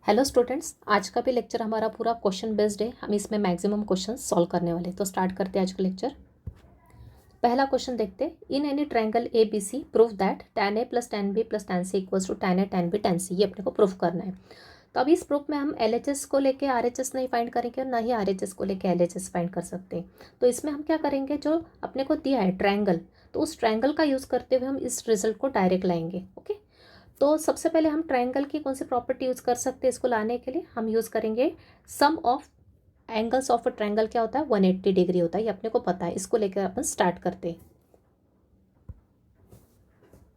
Hello students, आज का भी लेक्चर हमारा पूरा क्वेश्चन बेस्ड है। हम इसमें मैक्सिमम क्वेश्चन सॉल्व करने वाले हैं। तो स्टार्ट करते हैं आज का लेक्चर। पहला क्वेश्चन देखते हैं। In any triangle A B C prove that tan a plus tan b plus tan c equals to tan a tan b tan c। ये अपने को प्रूफ करना है। तो अभी इस प्रूफ में हम LHS को लेके RHS नहीं फाइंड करेंगे और ना ही RHS को लेके LHS फाइंड कर सकते हैं। तो इसमें हम क्या करेंगे, जो अपने को दिया है ट्रायंगल, तो उस ट्रायंगल का यूज़ करते हुए हम इस रिजल्ट को डायरेक्ट लाएंगे। ओके, तो सबसे पहले हम ट्रायंगल की कौन सी प्रॉपर्टी यूज़ कर सकते हैं इसको लाने के लिए। हम यूज़ करेंगे sum of angles of a triangle. क्या होता है, 180 डिग्री होता है, ये अपने को पता है। इसको लेकर अपन स्टार्ट करते हैं।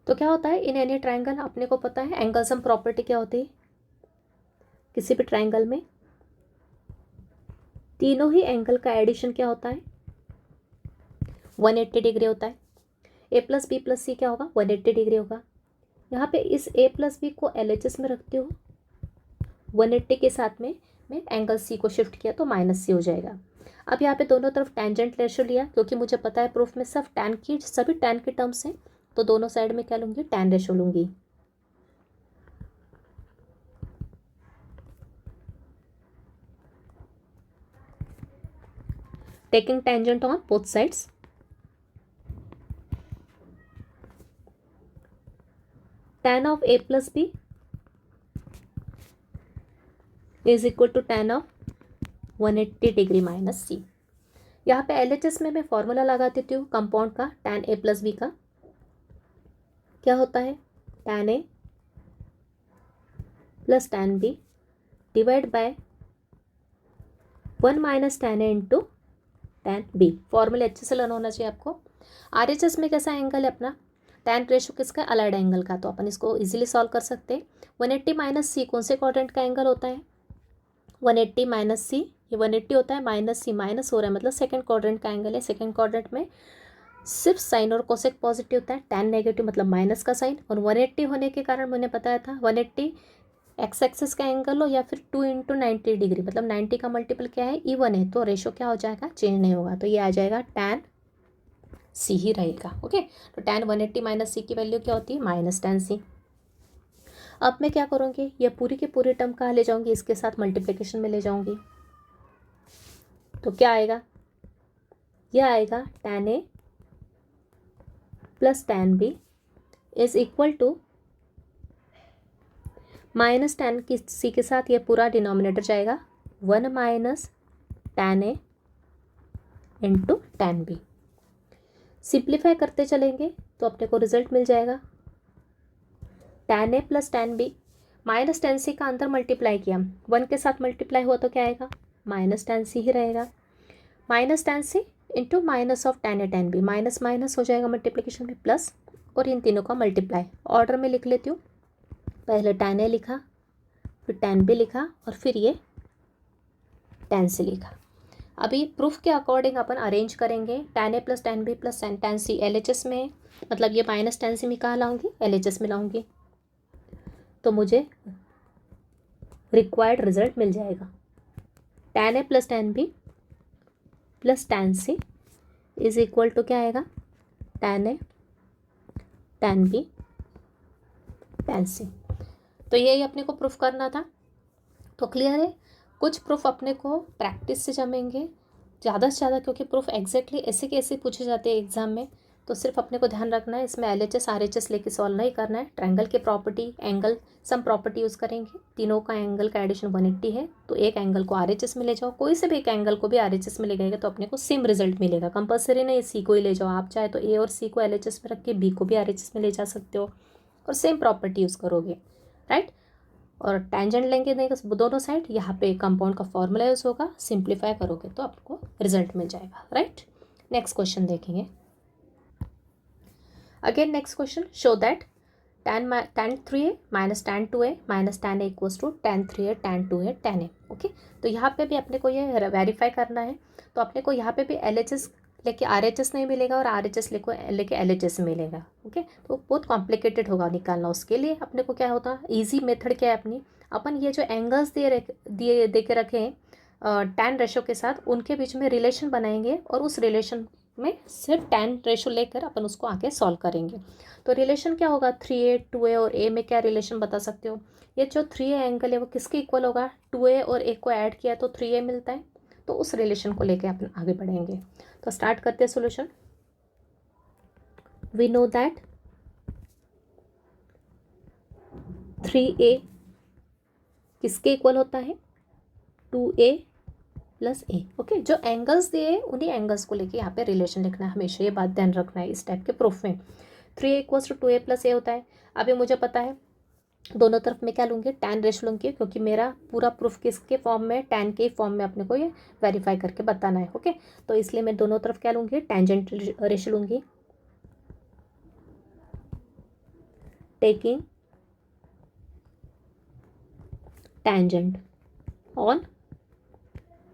तो क्या होता है, इन एनी ट्रायंगल अपने को पता है एंगल सम प्रॉपर्टी क्या होती है। किसी भी ट्रायंगल में तीनों ही एंगल का एडिशन क्या होता है, 180 डिग्री होता है। ए प्लस बी प्लस सी क्या होगा, 180 डिग्री होगा। यहाँ पे इस ए प्लस बी को LHS में रखती हूँ, 180 के साथ में मैं एंगल सी को शिफ्ट किया तो माइनस सी हो जाएगा। अब यहाँ पे दोनों तरफ टेंजेंट रेशो लिया, क्योंकि मुझे पता है प्रूफ में सब सभी टैन की टर्म्स हैं। तो दोनों साइड में क्या लूँगी, टैन रेशो लूँगी। Taking tangent on both sides, tan of A plus B is equal to tan of 180 degree minus C. यहाँ पे LHS में मैं फॉर्मूला लगा देती हूँ कंपाउंड का, tan a प्लस बी का क्या होता है, tan a plus tan b divide by 1 minus tan a into tan b। Formula अच्छे से लर्न होना चाहिए आपको। RHS में कैसा एंगल है अपना, tan रेशो किसका, अलाइड एंगल का। तो अपन इसको इजीली सॉल्व कर सकते हैं। 180 माइनस सी कौन से क्वाड्रेंट का एंगल होता है, 180 माइनस सी, ये 180 होता है, माइनस सी माइनस हो रहा है मतलब सेकंड क्वाड्रेंट का एंगल है। सेकंड क्वाड्रेंट में सिर्फ साइन और कोसेक पॉजिटिव होता है, tan नेगेटिव मतलब माइनस का साइन। और 180 होने के कारण मैंने बताया था 180 एक्स एक्सिस का एंगल हो या फिर 2 इंटू 90 डिग्री, मतलब 90 का मल्टीपल क्या है, इवन है, तो रेशो क्या हो जाएगा, चेंज नहीं होगा। तो ये आ जाएगा tan सी ही रहेगा। ओके, तो tan 180 माइनस सी की वैल्यू क्या होती है, माइनस tan सी। अब मैं क्या करूँगी, ये पूरी की पूरी टर्म कहाँ ले जाऊँगी, इसके साथ मल्टीप्लिकेशन में ले जाऊँगी। तो क्या आएगा, यह आएगा tan a plus tan b is equal to minus tan की सी के साथ ये पूरा डिनोमिनेटर जाएगा, 1 minus tan a into tan b। Simplify करते चलेंगे तो अपने को रिजल्ट मिल जाएगा, tan a plus tan b minus tan c का अंदर मल्टीप्लाई किया, 1 के साथ मल्टीप्लाई हुआ तो क्या आएगा, माइनस tan c ही रहेगा। Minus tan c into minus of tan a tan b, minus minus हो जाएगा मल्टीप्लिकेशन में प्लस, और इन तीनों का मल्टीप्लाई ऑर्डर में लिख लेती हूँ। पहले tan a लिखा, फिर tan b लिखा, और फिर ये tan c लिखा। अभी प्रूफ के अकॉर्डिंग अपन अरेंज करेंगे। tan a plus tan b plus tan c LHS में है, मतलब ये माइनस tan c में कहाँ लाऊंगी, LHS में लाऊंगी, तो मुझे रिक्वायर्ड रिजल्ट मिल जाएगा। tan a plus tan b plus tan c is equal to क्या आएगा, tan a tan b tan c। तो यही अपने को प्रूफ करना था। तो क्लियर है, कुछ प्रूफ अपने को प्रैक्टिस से जमेंगे ज़्यादा से ज़्यादा, क्योंकि प्रूफ एग्जैक्टली ऐसे के ऐसे पूछे जाते हैं एग्जाम में। तो सिर्फ अपने को ध्यान रखना है, इसमें LHS RHS लेके सॉल्व नहीं करना है। ट्रायंगल के property, angle sum property use करेंगे। तीनों का एंगल का एडिशन 180 है, तो एक एंगल को RHS में ले जाओ, कोई से भी एक एंगल को भी RHS में ले गएगा तो अपने को सेम रिजल्ट मिलेगा। कंपलसरी नहीं सी को ही ले जाओ, आप चाहे तो A और C को LHS में रख के B को भी RHS में ले जा सकते हो, और सेम प्रॉपर्टी यूज़ करोगे, राइट। और टेंजेंट लेंगे नहीं तो दोनों साइड, यहाँ पे कंपाउंड का फॉर्मूला यूज होगा, सिंप्लीफाई करोगे तो आपको रिजल्ट मिल जाएगा, राइट। नेक्स्ट क्वेश्चन देखेंगे। Again next question, show that tan 3a minus tan 2a minus tan a equals to tan 3a tan 2a tan a। Okay, तो यहाँ पे भी अपने को ये वेरीफाई करना है। तो अपने को यहाँ पे भी LHS लेके RHS नहीं मिलेगा और RHS लेके LHS मिलेगा। ओके, तो बहुत कॉम्प्लिकेटेड होगा निकालना। उसके लिए अपने को क्या होता है, ईजी मेथड क्या है अपनी, अपन ये जो एंगल्स दे के रखे हैं tan रेशो के साथ, उनके बीच में रिलेशन बनाएंगे और उस रिलेशन में सिर्फ tan रेशो लेकर अपन उसको आगे सॉल्व करेंगे। तो रिलेशन क्या होगा, 3a 2a और a में क्या रिलेशन बता सकते हो? ये जो 3a एंगल है वो किसके इक्वल होगा, 2a और a को ऐड किया तो 3a मिलता है। तो उस रिलेशन को लेकर अपन आगे बढ़ेंगे। तो स्टार्ट करते हैं solution. We know that 3a किसके इक्वल होता है, 2a प्लस ए। ओके, जो एंगल्स दिए उन्हीं एंगल्स को लेके यहाँ पे रिलेशन लिखना है, हमेशा ये बात ध्यान रखना है इस टाइप के प्रूफ में। 3a equals to 2a plus ए होता है। अभी मुझे पता है दोनों तरफ मैं क्या लूँगी, tan रेशो लूँगी, क्योंकि मेरा पूरा प्रूफ किसके फॉर्म में, tan के फॉर्म में अपने को ये वेरीफाई करके बताना है। ओके, तो इसलिए मैं दोनों तरफ क्या लूँगी, टेंजेंट रेशो लूँगी। Taking tangent on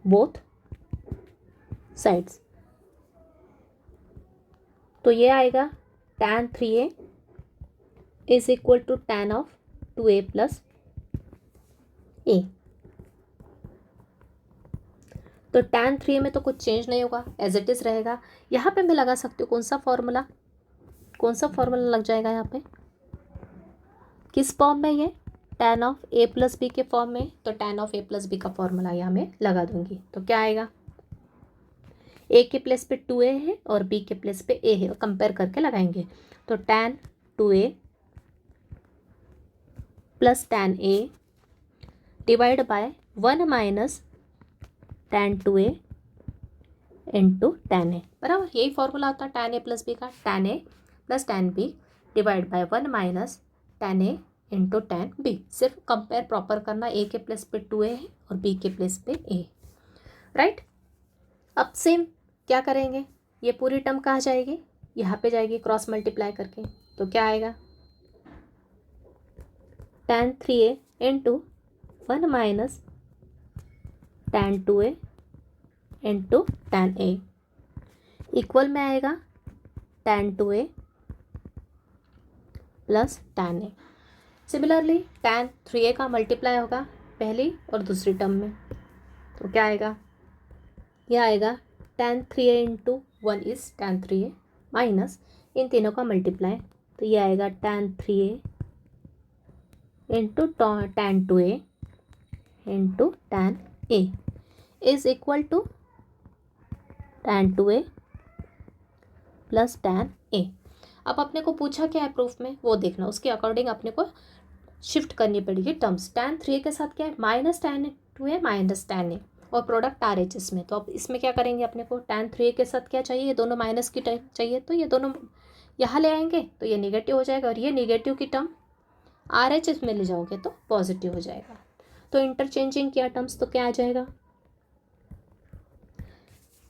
both sides, तो ये आएगा tan 3a is equal to tan of 2a plus A. तो tan 3a में तो कुछ चेंज नहीं होगा, एज इट इज रहेगा। यहाँ पे मैं लगा सकती हूँ कौन सा फॉर्मूला लग जाएगा यहाँ पे, किस फॉर्म में, ये tan of a plus B के फॉर्म में। तो tan of a plus B का फॉर्मूला यहाँ मैं लगा दूंगी। तो क्या आएगा, a के प्लेस पे 2a है और b के प्लेस पे a है, कंपेयर करके लगाएंगे। तो tan 2a plus tan a divide by 1 minus tan 2a into tan a, बराबर यही फॉर्मूला होता है tan a प्लस बी का। tan a plus tan b divide by 1 minus tan a into tan b। सिर्फ compare proper करना, a के place पे 2a है और b के प्लेस पे a, राइट। अब सेम क्या करेंगे, ये पूरी टर्म कहाँ जाएगी, यहाँ पे जाएगी क्रॉस मल्टीप्लाई करके। तो क्या आएगा, tan 3a into 1 minus tan 2a into tan a equal में आएगा tan 2a plus tan a। Similarly tan 3a का मल्टीप्लाई होगा पहली और दूसरी टर्म में। तो क्या आएगा, यह आएगा tan 3a into 1 is tan 3a minus इन तीनों का मल्टीप्लाई। तो ये आएगा tan 3a into tan 2a into tan a is equal to tan 2a plus tan a। अब अपने को पूछा क्या है प्रूफ में, वो देखना, उसके अकॉर्डिंग अपने को शिफ्ट करनी पड़ेगी टर्म्स। tan 3a के साथ क्या है, minus tan 2a minus tan a और प्रोडक्ट RHS में। तो अब इसमें क्या करेंगे, अपने को tan 3a के साथ क्या चाहिए, ये दोनों माइनस की टर्म चाहिए, तो ये दोनों यहाँ ले आएंगे तो ये निगेटिव हो जाएगा, और ये निगेटिव की टर्म RHS में ले जाओगे तो पॉजिटिव हो जाएगा। तो इंटरचेंजिंग किया टर्म्स तो क्या आ जाएगा,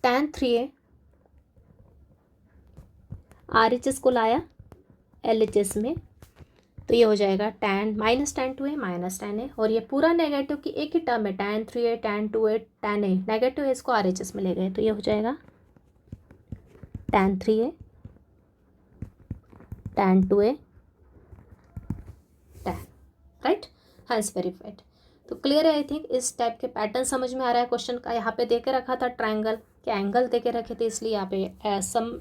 tan 3a RHS को लाया LHS में, तो ये हो जाएगा minus tan 2a minus tan a, और ये पूरा नेगेटिव की एक ही टर्म है, tan 3a tan 2a tan a, negative है, इसको RHS में ले गए तो ये हो जाएगा tan 3a tan 2a tan, right, hence verified. तो क्लियर है, आई थिंक इस टाइप के पैटर्न समझ में आ रहा है क्वेश्चन का। यहाँ पे दे के रखा था ट्रायंगल के एंगल दे के रखे थे, इसलिए यहाँ पे सम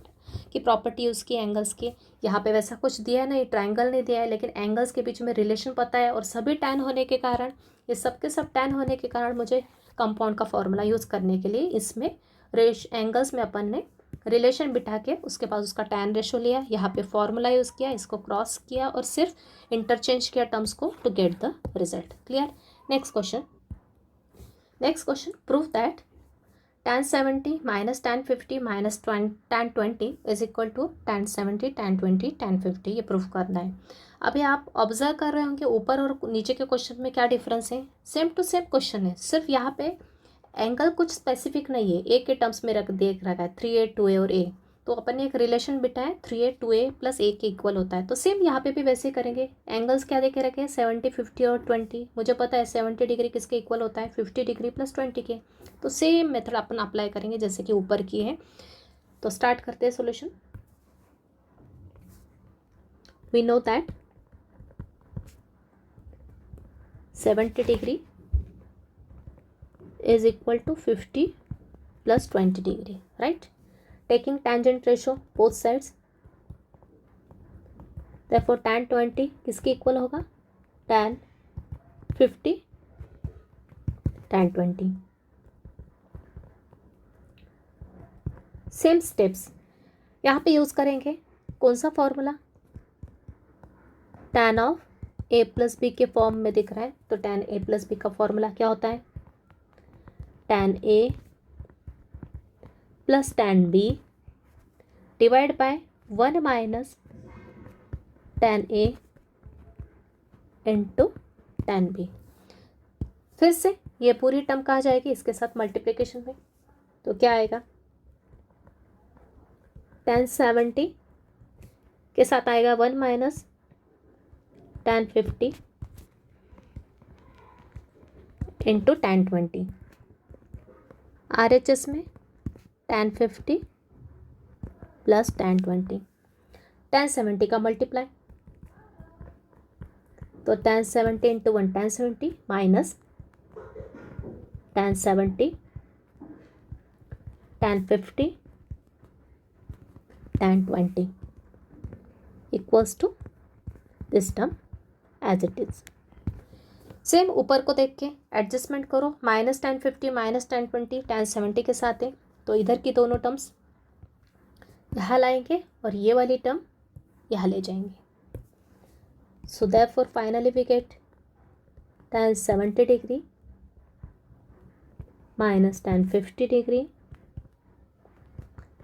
की प्रॉपर्टी यूज़ की एंगल्स की। यहाँ पे वैसा कुछ दिया है नहीं, ट्रायंगल नहीं दिया है, लेकिन एंगल्स के बीच में रिलेशन पता है, और सभी tan होने के कारण, ये सब के सब tan होने के कारण मुझे कंपाउंड का फॉर्मूला यूज़ करने के लिए इसमें एंगल्स में अपन ने रिलेशन बिठा के उसके पास उसका tan रेशो लिया, यहाँ पे फॉर्मूला यूज़ किया, इसको क्रॉस किया और सिर्फ इंटरचेंज किया टर्म्स को to get the result. Clear. Next question, prove that tan 70 minus tan 50 minus tan 20 is equal to tan 70 tan 20 tan 50, ये प्रूफ करना है। अभी आप ऑब्जर्व कर रहे होंगे ऊपर और नीचे के क्वेश्चन में क्या डिफरेंस है, सेम टू सेम क्वेश्चन है, सिर्फ यहाँ पे एंगल कुछ स्पेसिफिक नहीं है, ए के टर्म्स में देख रखा है 3a 2a और a, तो अपन ने एक रिलेशन बिठाया 3a 2a प्लस a के इक्वल होता है। तो सेम यहाँ पे भी वैसे ही करेंगे। एंगल्स क्या देखे रखे हैं, 70 50 और 20, मुझे पता है 70 डिग्री किसके इक्वल होता है, 50 डिग्री प्लस 20 के। तो सेम मेथड अपन अप्लाई करेंगे जैसे कि ऊपर की है। तो स्टार्ट करते हैं solution. We know that 70 degree is equal to 50 plus 20 degree, right. Taking tangent ratio both sides, therefore tan 20 किसके इक्वल होगा, tan 50 tan 20। सेम स्टेप्स यहाँ पे यूज़ करेंगे, कौन सा formula, tan of a plus B के फॉर्म में दिख रहा है, तो tan a प्लस बी का फॉर्मूला क्या होता है, tan a plus tan b divide by 1 minus tan a into tan b। फिर से ये पूरी टर्म कहाँ जाएगी, इसके साथ मल्टीप्लिकेशन में, तो क्या आएगा, tan 70 के साथ आएगा 1 minus tan 50 into tan 20। RHS में tan 50 प्लस tan 20, tan 70 का मल्टीप्लाई, तो tan 70 into 1 tan 70 minus tan 70 tan 50 tan 20 equals to this term as it is. Same ऊपर को देख के एडजस्टमेंट करो, minus tan 50 minus tan 20 tan 70 के साथ है, तो इधर की दोनों टर्म्स यहाँ लाएंगे और ये वाली टर्म यहाँ ले जाएंगे। So therefore finally we get tan 70 degree minus tan 50 degree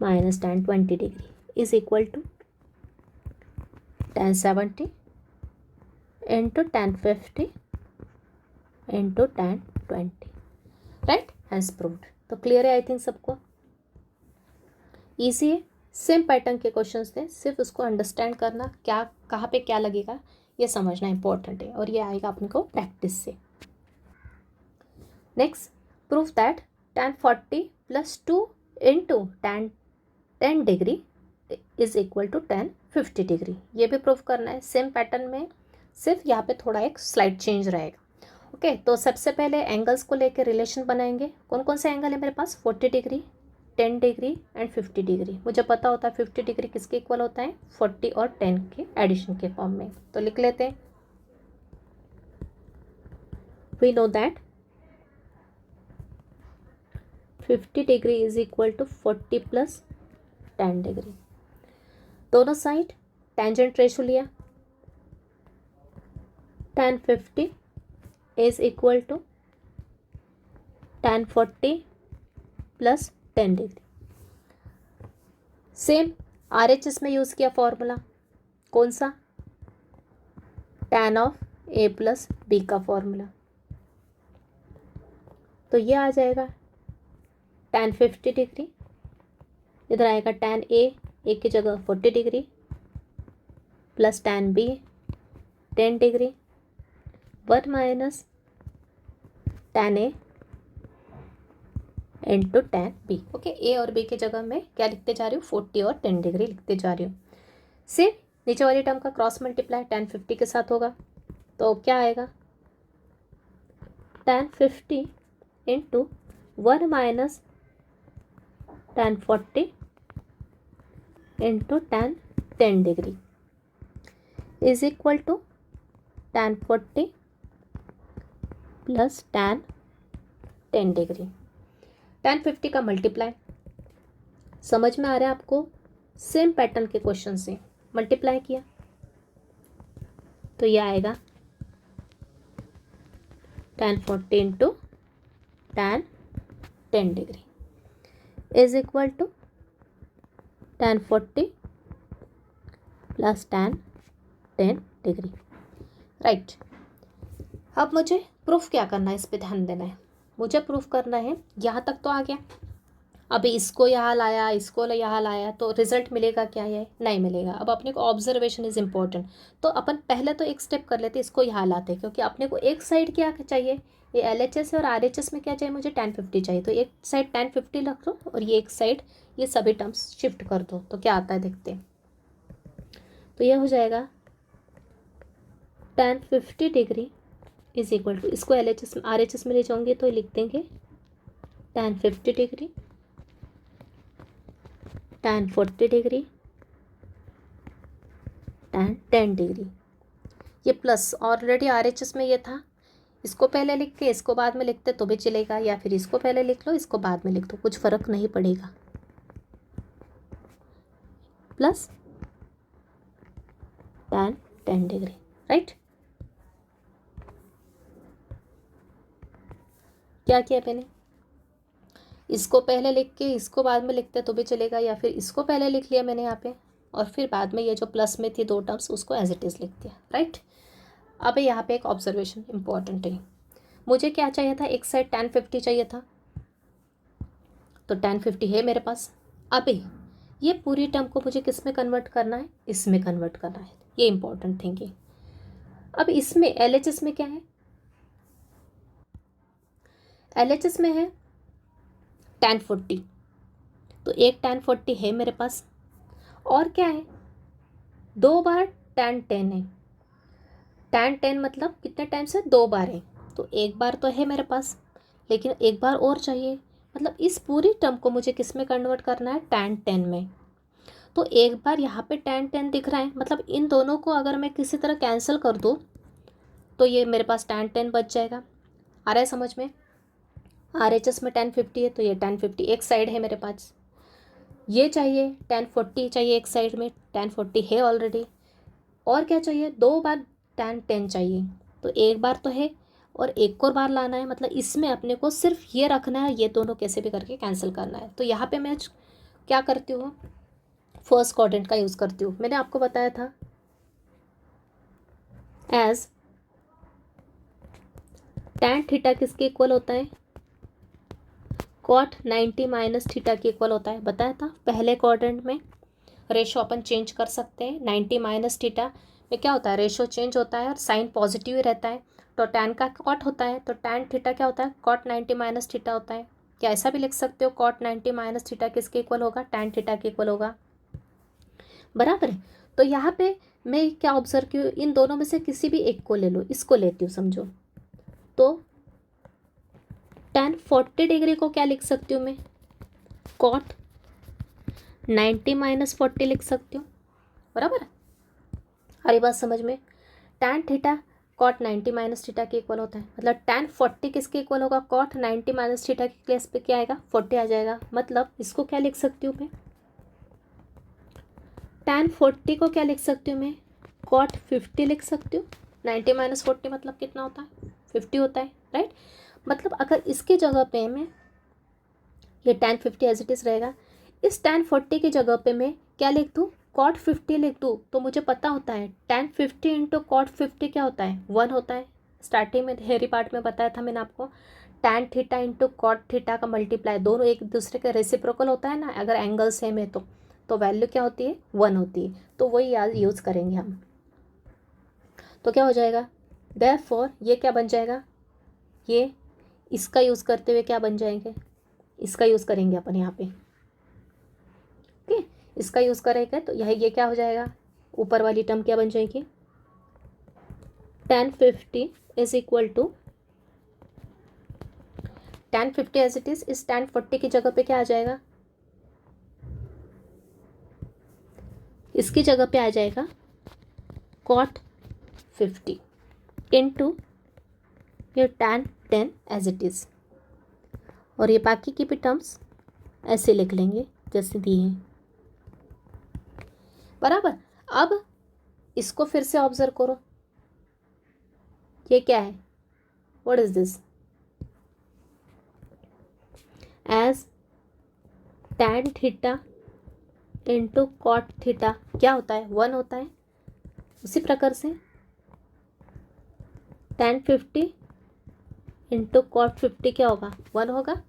minus tan 20 degree is equal to tan 70 into tan 50 into tan 20, right, has proved. तो क्लियर है आई थिंक सबको, ईजी है, सेम पैटर्न के questions थे, सिर्फ उसको understand करना, क्या कहाँ पे क्या लगेगा ये समझना इंपॉर्टेंट है, और ये आएगा अपने को प्रैक्टिस से। Next, prove that tan 40 plus 2 into tan 10 degree is equal to tan 50 degree, ये भी प्रूव करना है सेम पैटर्न में, सिर्फ यहाँ पे थोड़ा एक स्लाइड चेंज रहेगा। ओके, तो सबसे पहले एंगल्स को लेकर रिलेशन बनाएंगे। कौन कौन से एंगल है मेरे पास, 40 डिग्री 10 डिग्री एंड 50 डिग्री। मुझे पता होता है 50 डिग्री किसके इक्वल होता है, 40 और 10 के एडिशन के फॉर्म में, तो लिख लेते हैं। We know that 50 degree is equal to 40 plus 10 degree. दोनों साइड टेंजेंट रेशो लिया, tan 50 is equal to tan 40 plus 10 degree. Same RHS में यूज़ किया फॉर्मूला, कौन सा, tan of a plus B का फॉर्मूला, तो ये आ जाएगा tan 50 डिग्री, इधर आएगा tan a की जगह 40 डिग्री plus tan b 10 degree 1 minus tan a into tan b। Okay, A और बी की जगह मैं क्या लिखते जा रही हूँ, 40 और 10 डिग्री लिखते जा रही हूँ। सेम नीचे वाली टर्म का क्रॉस मल्टीप्लाई tan 50 के साथ होगा, तो क्या आएगा, tan 50 into 1 minus tan 40 into tan 10 degree is equal to tan 40 plus tan 10 degree. tan 50 का मल्टीप्लाई, समझ में आ रहा है आपको, सेम पैटर्न के क्वेश्चन से मल्टीप्लाई किया तो ये आएगा tan 40 into tan 10 degree is equal to tan 40 plus tan 10 degree, right. अब मुझे प्रूफ क्या करना है, इस पे ध्यान देना है। मुझे प्रूफ करना है, यहाँ तक तो आ गया, अभी इसको यहाँ लाया, इसको यहाँ लाया, तो रिजल्ट मिलेगा क्या, ये नहीं मिलेगा। अब अपने को ऑब्जर्वेशन इज इम्पोर्टेंट, तो अपन पहले तो एक स्टेप कर लेते, इसको यहाँ लाते, क्योंकि अपने को एक साइड क्या चाहिए, ये LHS और RHS में क्या चाहिए, मुझे tan 50 चाहिए, तो एक साइड tan 50 रख दो और ये एक साइड ये सभी टर्म्स शिफ्ट कर दो, तो क्या आता है देखते हैं। तो यह हो जाएगा tan 50 degree is equal to, इसको LHS में RHS में ले जाऊंगी तो लिख देंगे tan 50 degree tan 40 degree, tan 10 degree. ये प्लस ऑलरेडी RHS में ये था, इसको पहले लिख के इसको बाद में लिखते तो भी चलेगा, या फिर इसको पहले लिख लो इसको बाद में लिख दो, कुछ फ़र्क नहीं पड़ेगा। Plus tan 10 degree, right. क्या किया मैंने, इसको पहले लिख के इसको बाद में लिखते तो भी चलेगा, या फिर इसको पहले लिख लिया मैंने यहाँ पे और फिर बाद में ये जो प्लस में थी 2 टर्म्स उसको एज इट इज़ लिख दिया, राइट। अब यहाँ पे एक ऑब्जर्वेशन इंपॉर्टेंट है, मुझे क्या चाहिए था, एक साइड tan 50 चाहिए था, तो tan 50 है मेरे पास। अभी ये पूरी टर्म को मुझे किस में कन्वर्ट करना है, इसमें कन्वर्ट करना है, ये इंपॉर्टेंट थिंग है। अब इसमें LHS में क्या है, LHS में है tan 40, तो एक tan 40 है मेरे पास, और क्या है 2 बार tan 10 है। tan 10 मतलब कितने टाइम से, 2 बार है, तो एक बार तो है मेरे पास, लेकिन एक बार और चाहिए, मतलब इस पूरी टर्म को मुझे किस में कन्वर्ट करना है, tan 10 में। तो एक बार यहाँ पे tan 10 दिख रहा है, मतलब इन दोनों को अगर मैं किसी तरह कैंसिल कर दूँ तो ये मेरे पास tan 10 बच जाएगा। आ रहा है समझ में, RHS में tan 50 है तो ये tan 50 एक साइड है मेरे पास, ये चाहिए tan 40 चाहिए एक साइड में, tan 40 है ऑलरेडी, और क्या चाहिए 2 बार tan 10 चाहिए, तो एक बार तो है और एक और बार लाना है, मतलब इसमें अपने को सिर्फ ये रखना है, ये दोनों कैसे भी करके कैंसिल करना है। तो यहाँ पे मैं क्या करती हूँ, फर्स्ट क्वाड्रेंट का यूज़ करती हूँ। मैंने आपको बताया था एज tan थीटा किसके इक्वल होता है, cot 90 माइनस थीटा के इक्वल होता है, बताया था पहले क्वाड्रेंट में। रेशो अपन चेंज कर सकते हैं, 90 माइनस थीटा में क्या होता है, रेशो चेंज होता है और साइन पॉजिटिव ही रहता है, तो tan का cot होता है, तो tan थीटा क्या होता है, cot 90 माइनस थीटा होता है। क्या ऐसा भी लिख सकते हो, cot 90 माइनस थीटा किसके इक्वल होगा, tan थीटा के इक्वल होगा, बराबर है। तो यहाँ पे मैं क्या ऑब्जर्व की, इन दोनों में से किसी भी एक को ले लो, इसको लेती हूँ समझो, तो tan 40 डिग्री को क्या लिख सकती हूँ मैं, cot 90 माइनस 40 लिख सकती हूँ, बराबर है। अरे बात समझ में, tan theta cot 90 minus theta के इक्वल होता है, मतलब tan 40 किसके इक्वल होगा, cot 90 माइनस थीटा के प्लेस पे क्या आएगा, 40 आ जाएगा। मतलब इसको क्या लिख सकती हूँ मैं, tan 40 को क्या लिख सकती हूँ मैं, cot 50 लिख सकती हूँ। 90 माइनस 40 मतलब कितना होता है, 50 होता है, राइट। मतलब अगर इसकी जगह पे मैं ये tan 50 एज इट इज़ रहेगा, इस tan 40 की जगह पे मैं क्या लिख दूँ, cot 50 लिख दूँ, तो मुझे पता होता है tan 50 इंटू cot 50 क्या होता है, 1 होता है। स्टार्टिंग में थ्योरी पार्ट में बताया था मैंने आपको, tan theta into cot theta का मल्टीप्लाई, दोनों एक दूसरे के रेसिप्रोकल होता है ना, अगर एंगल सेम है तो वैल्यू क्या होती है, 1 होती है, तो वही यूज़ करेंगे हम। तो क्या हो जाएगा, देयरफॉर ये क्या बन जाएगा, ये इसका यूज़ करते हुए क्या बन जाएंगे, इसका यूज़ करेंगे अपन यहाँ पे, ओके। इसका यूज़ करेंगे तो ये क्या हो जाएगा, ऊपर वाली टर्म क्या बन जाएगी, tan 50 is equal to tan 50 as it is, इस tan 40 की जगह पे क्या आ जाएगा, इसकी जगह पे आ जाएगा cot 50 इंटू ये tan 10 एज इट इज़, और ये बाकी की भी टर्म्स ऐसे लिख लेंगे जैसे दिए हैं, बराबर। अब इसको फिर से ऑब्जर्व करो, ये क्या है, what is this, as tan theta into cot theta क्या होता है, 1 होता है। उसी प्रकार से tan 50 इंटू cot 50 क्या होगा, 1 होगा।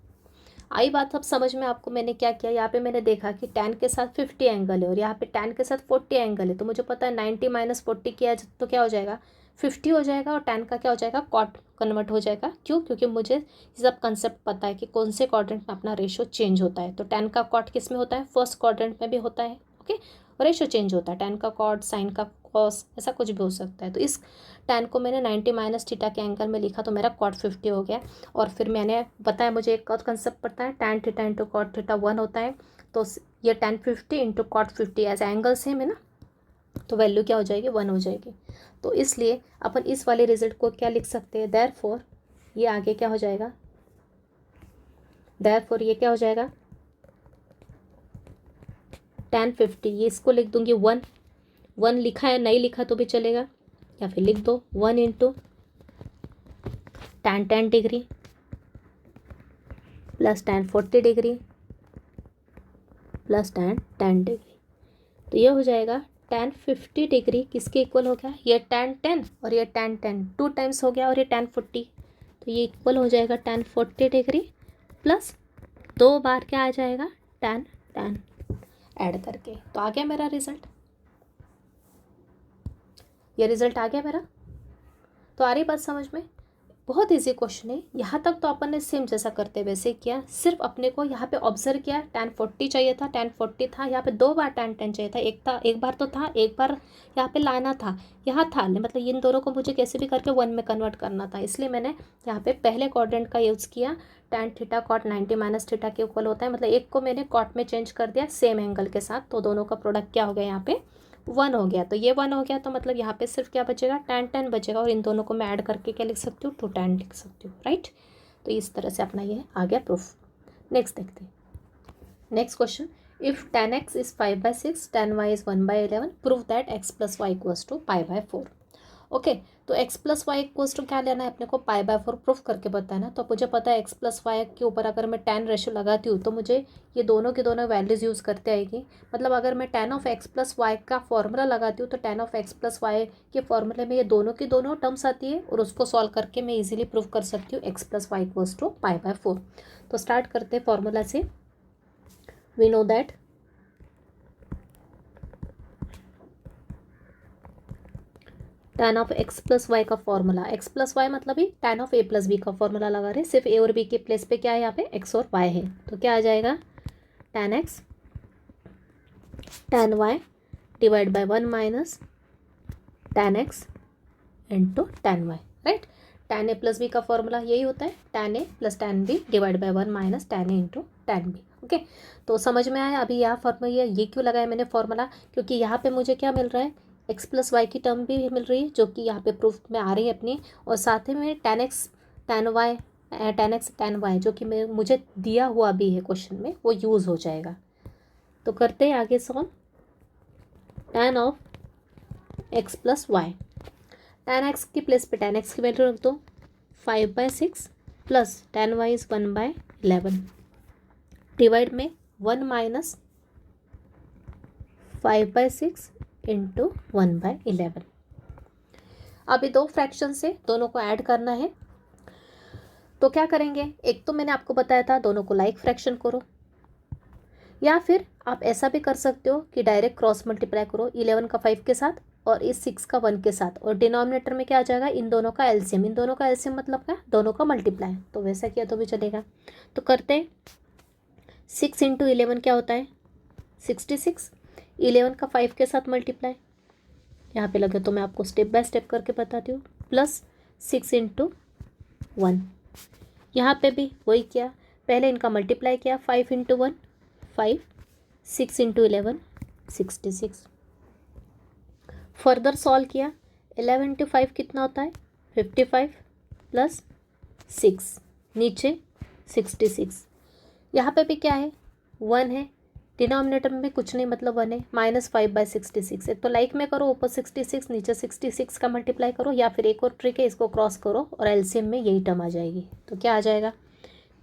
आई बात अब समझ में आपको, मैंने क्या किया, यहाँ पे मैंने देखा कि tan के साथ 50 एंगल है और यहाँ पे tan के साथ 40 एंगल है, तो मुझे पता है 90 माइनस 40 किया तो क्या हो जाएगा, 50 हो जाएगा, और tan का क्या हो जाएगा, cot कन्वर्ट हो जाएगा। क्यों, क्योंकि मुझे ये सब कंसेप्ट पता है कि कौन से क्वाड्रेंट में अपना रेशो चेंज होता है। तो tan का cot किस में होता है, फर्स्ट क्वाड्रेंट में भी होता है, ओके। रेशो चेंज होता है, tan का cot, साइन का cos, ऐसा कुछ भी हो सकता है। तो इस tan को मैंने 90 माइनस थीटा के एंगल में लिखा तो मेरा cot 50 हो गया। और फिर मैंने बताया, मुझे एक और कंसेप्ट पता है, tan theta into cot theta 1 होता है, तो ये tan 50 इंटू cot 50 ऐसा एंगल सेम है ना, तो वैल्यू क्या हो जाएगी 1 हो जाएगी। तो इसलिए अपन इस वाले रिजल्ट को क्या लिख सकते हैं, देयरफॉर ये आगे क्या हो जाएगा, देयरफॉर ये क्या हो जाएगा tan 50, ये इसको लिख दूंगी 1 लिखा है, नहीं लिखा तो भी चलेगा, या फिर लिख दो 1 into tan 10 degree plus tan 40 डिग्री प्लस tan 10 डिग्री। तो ये हो जाएगा tan 50 डिग्री किसके इक्वल हो गया, ये tan 10 और ये tan 10 2 टाइम्स हो गया, और ये tan 40, तो ये इक्वल हो जाएगा tan 40 डिग्री प्लस 2 बार क्या आ जाएगा tan 10 ऐड करके। तो आ गया मेरा रिजल्ट, ये रिजल्ट आ गया मेरा। तो आ रही बात समझ में, बहुत इजी क्वेश्चन है। यहाँ तक तो अपन ने सेम जैसा करते वैसे किया, सिर्फ अपने को यहाँ पे ऑब्जर्व किया tan 40 चाहिए था, tan 40 था, यहाँ पे 2 बार tan 10 चाहिए था, एक बार तो था, एक बार यहाँ पे लाना था, यहाँ था, मतलब इन दोनों को मुझे कैसे भी करके 1 में कन्वर्ट करना था, इसलिए मैंने यहाँ पे पहले क्वाड्रेंट का यूज़ किया। tan theta cot 90 minus theta के इक्वल होता है, मतलब एक को मैंने cot में चेंज कर दिया सेम एंगल के साथ, तो दोनों का प्रोडक्ट क्या हो गया यहाँ पे 1 हो गया। तो ये 1 हो गया, तो मतलब यहाँ पे सिर्फ क्या बचेगा tan 10 बचेगा, और इन दोनों को मैं ऐड करके क्या लिख सकती हूँ 2 tan लिख सकती हूँ, राइट। तो इस तरह से अपना ये आ गया प्रूफ। नेक्स्ट देखते हैं, next question, if tan x is 5/6 tan y is 1/11 prove that x plus Y equals to π/4। Okay, तो x plus Y equals to क्या लेना है अपने को π/4 प्रूफ करके बताना। तो मुझे पता है x प्लस वाई के ऊपर अगर मैं tan रेशो लगाती हूँ तो मुझे ये दोनों की दोनों वैल्यूज़ यूज़ करते आएगी। मतलब अगर मैं tan of x plus Y का फॉर्मूला लगाती हूँ तो tan of x plus Y के फॉर्मूले में ये दोनों की दोनों टर्म्स आती है, और उसको सॉल्व करके मैं इजीली प्रूव कर सकती हूँ x plus Y equals to π/4। तो स्टार्ट करते हैं फॉर्मूला से। We know that tan of x plus Y का फॉर्मूला, x प्लस वाई मतलब ही tan of a plus B का फॉर्मूला लगा रहे, सिर्फ a और b के प्लेस पे क्या है यहाँ पे x और y है, तो क्या आ जाएगा tan x tan y divide by 1 minus tan x into tan y, right. tan a plus B का फॉर्मूला यही होता है, tan a plus tan b divide by 1 minus tan a into tan b। Okay, तो समझ में आया। अभी यहाँ फॉर्मूला ये क्यों लगाया मैंने फॉर्मूला, क्योंकि यहाँ पे मुझे क्या मिल रहा है x प्लस वाई की टर्म भी मिल रही है जो कि यहाँ पे प्रूफ में आ रही है अपनी, और साथ ही में tan x tan y जो कि मुझे दिया हुआ भी है क्वेश्चन में, वो यूज़ हो जाएगा। तो करते हैं आगे solve. tan of x plus Y, tan x की प्लेस पे tan x की वैल्यू रख दो 5/6 plus tan y is 1/11 divide में 1 माइनस 5/6 इंटू 1/11। अभी दो फ्रैक्शन से दोनों को ऐड करना है, तो क्या करेंगे, एक तो मैंने आपको बताया था दोनों को लाइक फ्रैक्शन करो, या फिर आप ऐसा भी कर सकते हो कि डायरेक्ट क्रॉस मल्टीप्लाई करो 11 का 5 के साथ और इस 6 का 1 के साथ, और डिनोमिनेटर में क्या आ जाएगा इन दोनों का एलसीएम, इन दोनों का एलसीएम मतलब क्या दोनों का मल्टीप्लाई, तो वैसा किया तो भी चलेगा। तो करते हैं 6 इंटू 11 क्या होता है 66, 11 का 5 के साथ मल्टीप्लाई, यहाँ पे लगे तो मैं आपको स्टेप बाय स्टेप करके बताती हूँ, प्लस 6 इंटू 1, यहाँ पे भी वही किया, पहले इनका मल्टीप्लाई किया 5 इंटू 1 5, 6 इंटू 11 66, फर्दर सॉल्व किया 11 इंटू 5 कितना होता है 55 प्लस 6 नीचे 66, यहाँ पे भी क्या है 1 है, डिनोमिनेटर में कुछ नहीं मतलब 1 है, -5/66, एक तो लाइक में करो ऊपर 66 नीचे 66 का मल्टीप्लाई करो, या फिर एक और ट्रिक है इसको क्रॉस करो और एलसीएम में यही टर्म आ जाएगी, तो क्या आ जाएगा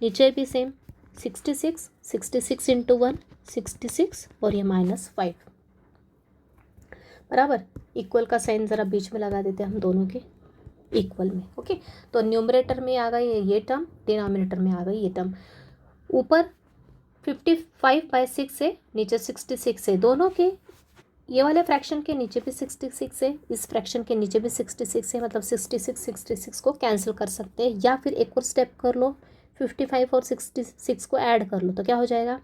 नीचे भी सेम 66 इंटू 1 66 और ये -5 बराबर, इक्वल का साइन ज़रा बीच में लगा देते हैं हम दोनों के इक्वल में। ओके, तो न्यूमरेटर में आ गई ये टर्म, डिनोमिनेटर में आ गई ये टर्म, ऊपर 55/6 है नीचे 66 है, दोनों के ये वाले फ्रैक्शन के नीचे भी 66 है, इस फ्रैक्शन के नीचे भी 66 है, मतलब 66 को कैंसिल कर सकते हैं, या फिर एक और स्टेप कर लो 55 और 66 को ऐड कर लो, तो क्या हो जाएगा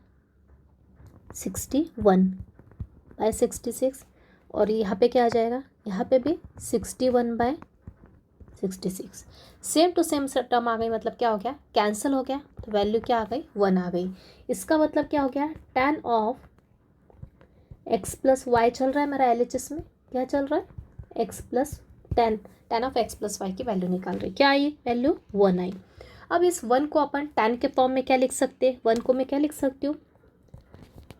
61/66, और यहाँ पे क्या आ जाएगा यहाँ पे भी 61/66, सेम टू सेम टर्म आ गई, मतलब क्या हो गया कैंसिल हो गया, तो वैल्यू क्या आ गई 1 आ गई। इसका मतलब क्या हो गया tan of x plus Y चल रहा है मेरा LHS में, क्या चल रहा है, x plus ten of x plus Y की वैल्यू निकाल रही, क्या आई वैल्यू 1 आई। अब इस 1 को अपन टेन के फॉर्म में क्या लिख सकते हैं, 1 को मैं क्या लिख सकती हूँ,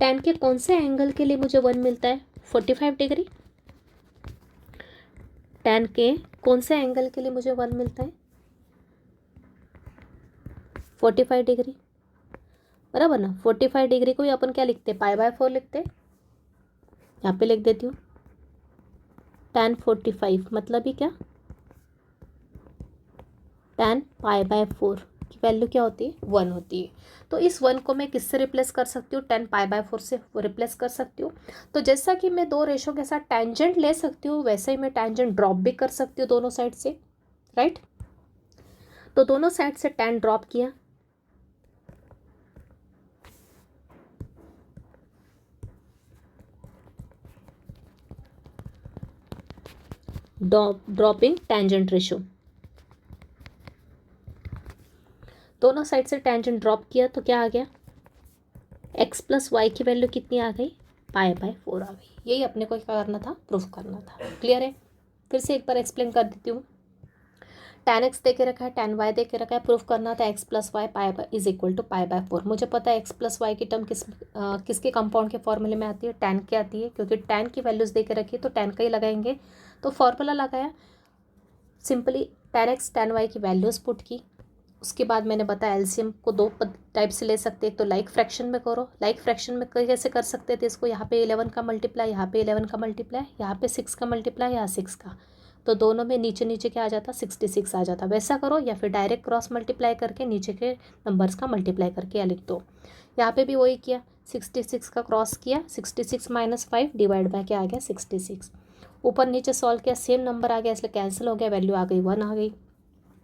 टेन के कौन से एंगल के लिए मुझे 1 मिलता है, 45 डिग्री। टेन के कौन से एंगल के लिए मुझे 1 मिलता है, 45 डिग्री, बराबर ना। 45 डिग्री को ही अपन क्या लिखते हैं, π/4 लिखते हैं। यहाँ पे लिख देती हूँ tan 45, मतलब ही क्या, tan π/4 की वैल्यू क्या होती है, 1 होती है। तो इस 1 को मैं किससे रिप्लेस कर सकती हूँ, tan π/4 से रिप्लेस कर सकती हूँ। तो जैसा कि मैं दो रेशो के साथ टेंजेंट ले सकती हूँ, वैसे ही मैं टेंजेंट ड्रॉप भी कर सकती हूँ दोनों साइड से, राइट। तो दोनों साइड से tan ड्रॉप किया, ड्रॉपिंग टेंजेंट रेशो, दोनों साइड से टेंजेंट ड्रॉप किया तो क्या आ गया, एक्स प्लस वाई की वैल्यू कितनी आ गई, π/4 आ गई। यही अपने को क्या करना था, प्रूफ करना था। क्लियर है, फिर से एक बार एक्सप्लेन कर देती हूँ। tan x दे के रखा है, tan y दे के रखा है, प्रूफ करना था x plus Y is equal to π/4। मुझे पता है x प्लस वाई की टर्म किसके कंपाउंड के फॉर्मूले में आती है, tan की आती है, क्योंकि tan की वैल्यूज दे के रखी है तो tan का ही लगाएंगे। तो फॉर्मूला लगाया, simply tan x tan y की वैल्यूज पुट की। उसके बाद मैंने बताया एलसीएम को दो टाइप से ले सकते हैं, तो लाइक फ्रैक्शन में करो। लाइक फ्रैक्शन में कैसे कर सकते थे इसको, यहाँ पे 11 का मल्टीप्लाई, यहाँ पे 11 का मल्टीप्लाई, यहाँ पे 6 का मल्टीप्लाई, यहाँ 6 का, तो दोनों में नीचे नीचे क्या आ जाता, 66 आ जाता। वैसा करो, या फिर डायरेक्ट क्रॉस मल्टीप्लाई करके नीचे के नंबर्स का मल्टीप्लाई करके या लिख दो। यहाँ पे भी वही किया, 66 का क्रॉस किया, 66 - 5 डिवाइड बाय क्या आ गया, 66। ऊपर नीचे सॉल्व किया, सेम नंबर आ गया, इसलिए कैंसिल हो गया, वैल्यू आ गई 1 आ गई।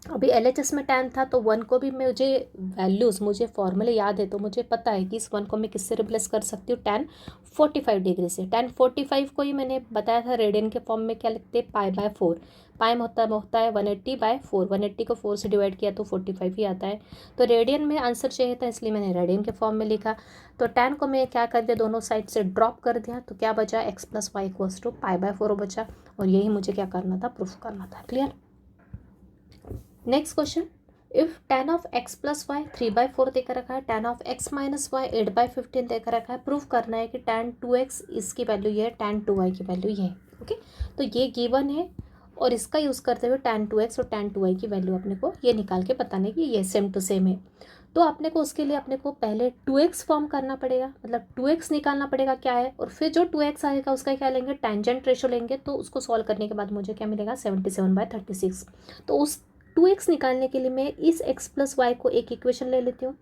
अभी LHS में tan था तो 1 को भी मुझे वैल्यूज़, मुझे फॉर्मूले याद है, तो मुझे पता है कि इस 1 को मैं किससे रिप्लेस कर सकती हूँ, tan 45 डिग्री से। tan 45 को ही मैंने बताया था रेडियन के फॉर्म में क्या लिखते हैं, π/4। पाइम होता है 180/4, 180 को 4 से डिवाइड किया तो 45 ही आता है। तो रेडियन में आंसर चाहिए था, इसलिए मैंने रेडियन के फॉर्म में लिखा। तो tan को मैं क्या कर दिया, दोनों साइड से ड्रॉप कर दिया, तो क्या बचा, x plus Y equals to π/4 बचा। और यही मुझे क्या करना था, प्रूफ करना था। Clear. Next question, if tan of x plus y 3/4 देकर रखा है, tan of x minus y 8/15 देकर रखा है, प्रूफ करना है कि tan 2x इसकी वैल्यू ये है, tan 2y की वैल्यू ये है। ओके, तो ये गिवन है और इसका यूज़ करते हुए tan 2x और tan 2y की वैल्यू अपने को ये निकाल के बताने की ये सेम टू सेम है। तो अपने को उसके लिए अपने को पहले 2x फॉर्म करना पड़ेगा, मतलब 2x निकालना पड़ेगा क्या है, और फिर जो 2x आएगा उसका क्या लेंगे, टेंजेंट रेशो लेंगे। तो उसको सॉल्व करने के बाद मुझे क्या मिलेगा, 77/36। तो उस 2x निकालने के लिए मैं इस x प्लस वाई को एक इक्वेशन ले लेती हूँ,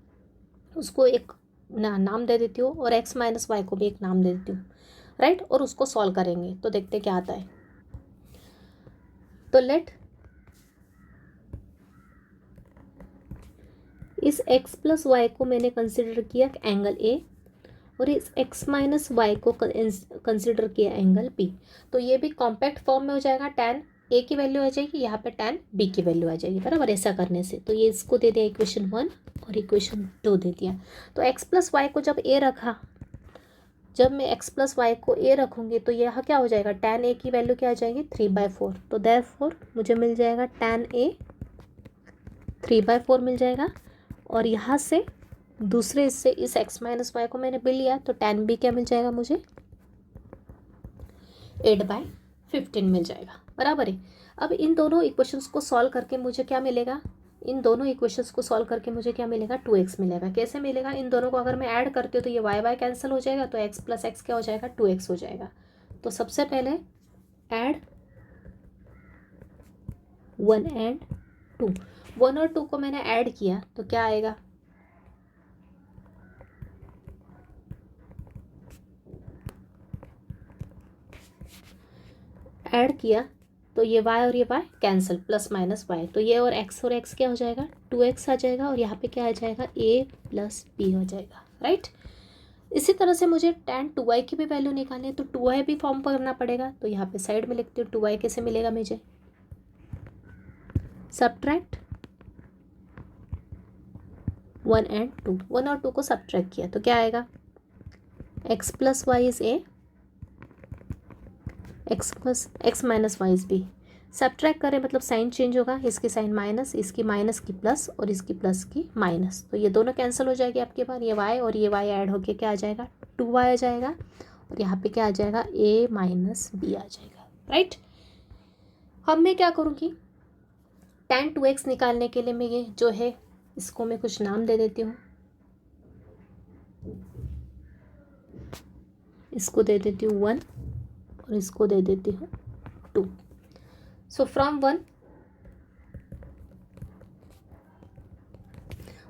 उसको एक नाम दे देती हूँ, और x माइनस वाई को भी एक नाम दे देती हूँ, राइट। और उसको सॉल्व करेंगे तो देखते क्या आता है। तो लेट इस x प्लस वाई को मैंने कंसिडर किया एंगल A, और इस x माइनस वाई को कंसिडर किया एंगल B। तो ये भी कॉम्पैक्ट फॉर्म में हो जाएगा, tan A की वैल्यू आ जाएगी, यहाँ पे tan B की वैल्यू आ जाएगी, बराबर। ऐसा करने से तो ये इसको दे दिया इक्वेशन 1 और इक्वेशन 2 दे दिया। तो x प्लस वाई को जब A रखा, जब मैं x प्लस वाई को A रखूँगी तो यहाँ क्या हो जाएगा, tan A की वैल्यू क्या आ जाएगी, 3/4। तो देयरफॉर मुझे मिल जाएगा tan A 3/4 मिल जाएगा। और यहाँ से दूसरे इससे इस x माइनस वाई को मैंने भी लिया, तो tan B क्या मिल जाएगा मुझे, 8/15 मिल जाएगा, बराबर है। अब इन दोनों इक्वेशंस को सॉल्व करके मुझे क्या मिलेगा, इन दोनों इक्वेशंस को सॉल्व करके मुझे क्या मिलेगा, 2x मिलेगा। कैसे मिलेगा, इन दोनों को अगर मैं ऐड करती हूँ तो ये y कैंसिल हो जाएगा, तो x प्लस x क्या हो जाएगा, 2x हो जाएगा। तो सबसे पहले ऐड 1 एंड 2, 1 और 2 को मैंने ऐड किया तो क्या आएगा, ऐड किया तो ये y और ये y cancel, plus minus y, तो ये और x क्या हो जाएगा, 2x आ जाएगा, और यहाँ पे क्या आ जाएगा, a प्लस b हो जाएगा, राइट। इसी तरह से मुझे tan 2y की भी वैल्यू निकालनी है, तो 2y भी फॉर्म करना पड़ेगा। तो यहाँ पे साइड में लिखती हूँ 2y कैसे मिलेगा मुझे, सब्ट्रैक्ट 1 एंड 2, 1 और 2 को सब्ट्रैक्ट किया तो क्या आएगा, x plus Y is a x plus x minus y is b. Subtract करें मतलब साइन चेंज होगा, इसकी साइन माइनस, इसकी माइनस की प्लस और इसकी प्लस की माइनस, तो ये दोनों कैंसिल हो जाएगी आपके पास। ये वाई और ये वाई ऐड होके क्या आ जाएगा, 2y आ जाएगा, और यहाँ पे क्या आ जाएगा, a माइनस बी आ जाएगा, राइट। अब मैं क्या करूँगी, tan 2x निकालने के लिए मैं ये जो है इसको मैं कुछ नाम दे देती हूँ, इसको दे देती हूँ 1 और इसको दे देती हूँ 2। सो फ्रॉम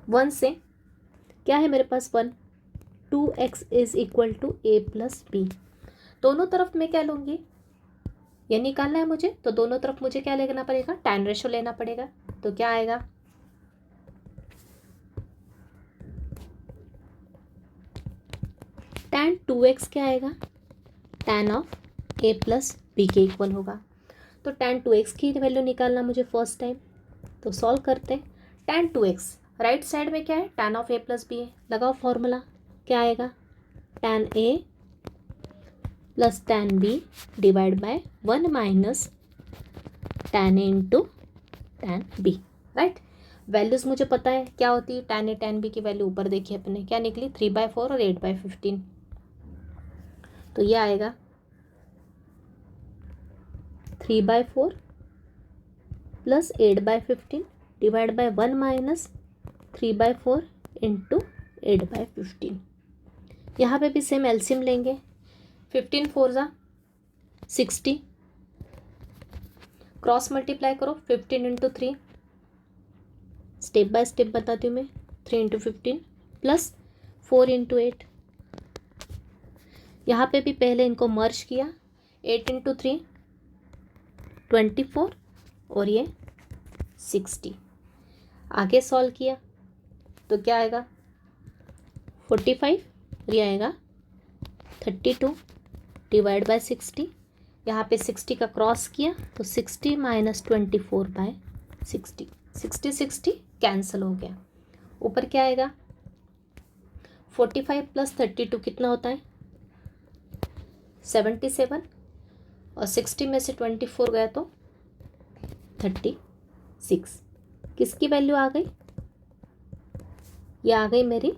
1 से क्या है मेरे पास 1, 2x is equal to a plus b. दोनों तरफ मैं क्या लूँगी, ये निकालना है मुझे, तो दोनों तरफ मुझे क्या लेना पड़ेगा, tan रेशो लेना पड़ेगा। तो क्या आएगा, tan 2x क्या आएगा, tan of a plus B के इक्वल होगा। तो tan 2x की वैल्यू निकालना मुझे फर्स्ट टाइम, तो सॉल्व करते हैं। tan 2x राइट साइड में क्या है, tan of a plus b है, लगाओ फॉर्मूला, क्या आएगा, tan a plus tan b divide by 1 minus tan a into tan b, right. Values मुझे पता है क्या होती है, tan a tan b की वैल्यू ऊपर देखिए अपने क्या निकली, 3/4 और 8/15, तो ये आएगा 3/4 plus 8/15 divide by 1 minus 3/4 into 8/15। यहाँ पे भी सेम एलसीएम लेंगे, 15 4 ज़ा 60, क्रॉस मल्टीप्लाई करो 15 इंटू 3, स्टेप बाय स्टेप बताती हूँ मैं, 3 इंटू 15 प्लस 4 इंटू 8। यहाँ पे भी पहले इनको मर्ज किया, 8 इंटू 3 24 और ये 60। आगे सॉल्व किया तो क्या आएगा, 45, ये आएगा 32 डिवाइड बाय 60। यहाँ पे 60 का क्रॉस किया तो 60 माइनस 24/60, 60 कैंसिल हो गया। ऊपर क्या आएगा, 45 प्लस 32 कितना होता है, 77, और 60 में से 24 गया तो 36। किसकी वैल्यू आ गई, ये आ गई मेरी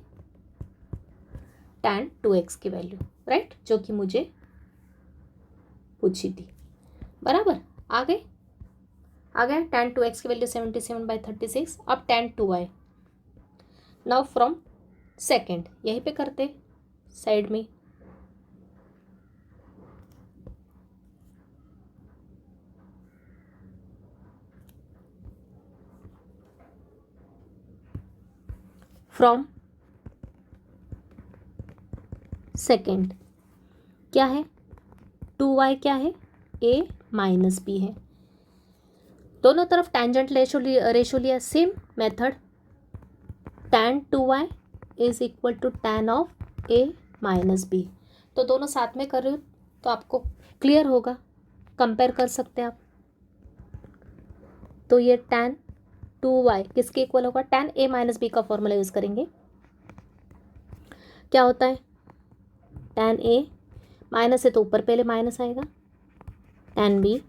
tan 2x की वैल्यू, राइट, जो कि मुझे पूछी थी, बराबर। आ गया tan 2x की वैल्यू 77/36। अब tan 2y, now from second, यहीं पे करते साइड में, फ्रॉम सेकेंड क्या है, 2y क्या है, a माइनस बी है, दोनों तरफ टेंजेंट रेशो लिया, same method, tan 2y is equal to tan of a minus b. तो दोनों साथ में कर रहे हो तो आपको क्लियर होगा, कंपेयर कर सकते हैं आप। तो ये tan 2y किसके इक्वल होगा, tan a माइनस बी का फॉर्मूला यूज़ करेंगे। क्या होता है, tan a माइनस है तो ऊपर पहले माइनस आएगा, tan b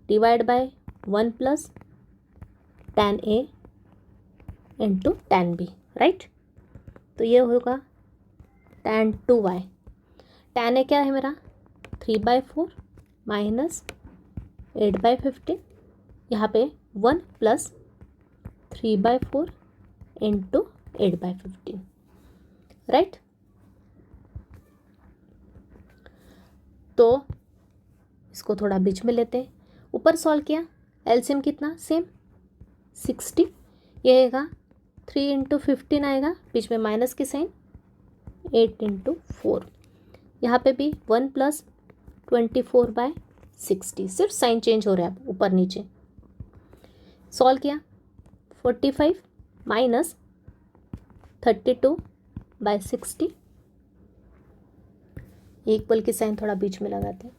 divide by 1 plus tan a into tan b, right. तो ये होगा tan 2y, tan a क्या है मेरा 3/4 माइनस 8/15, यहाँ पे 1 प्लस 3/4 इंटू 8/15, राइट। तो इसको थोड़ा बीच में लेते हैं, ऊपर सॉल्व किया, एलसीएम कितना सेम 60, ये आएगा 3 इंटू 15 आएगा, बीच में माइनस की साइन, 8 इंटू 4, यहाँ पे भी 1 प्लस 24/60, सिर्फ साइन चेंज हो रहा है ऊपर नीचे। सॉल्व किया 45 माइनस 32/60, इक्वल की साइन थोड़ा बीच में लगाते हैं,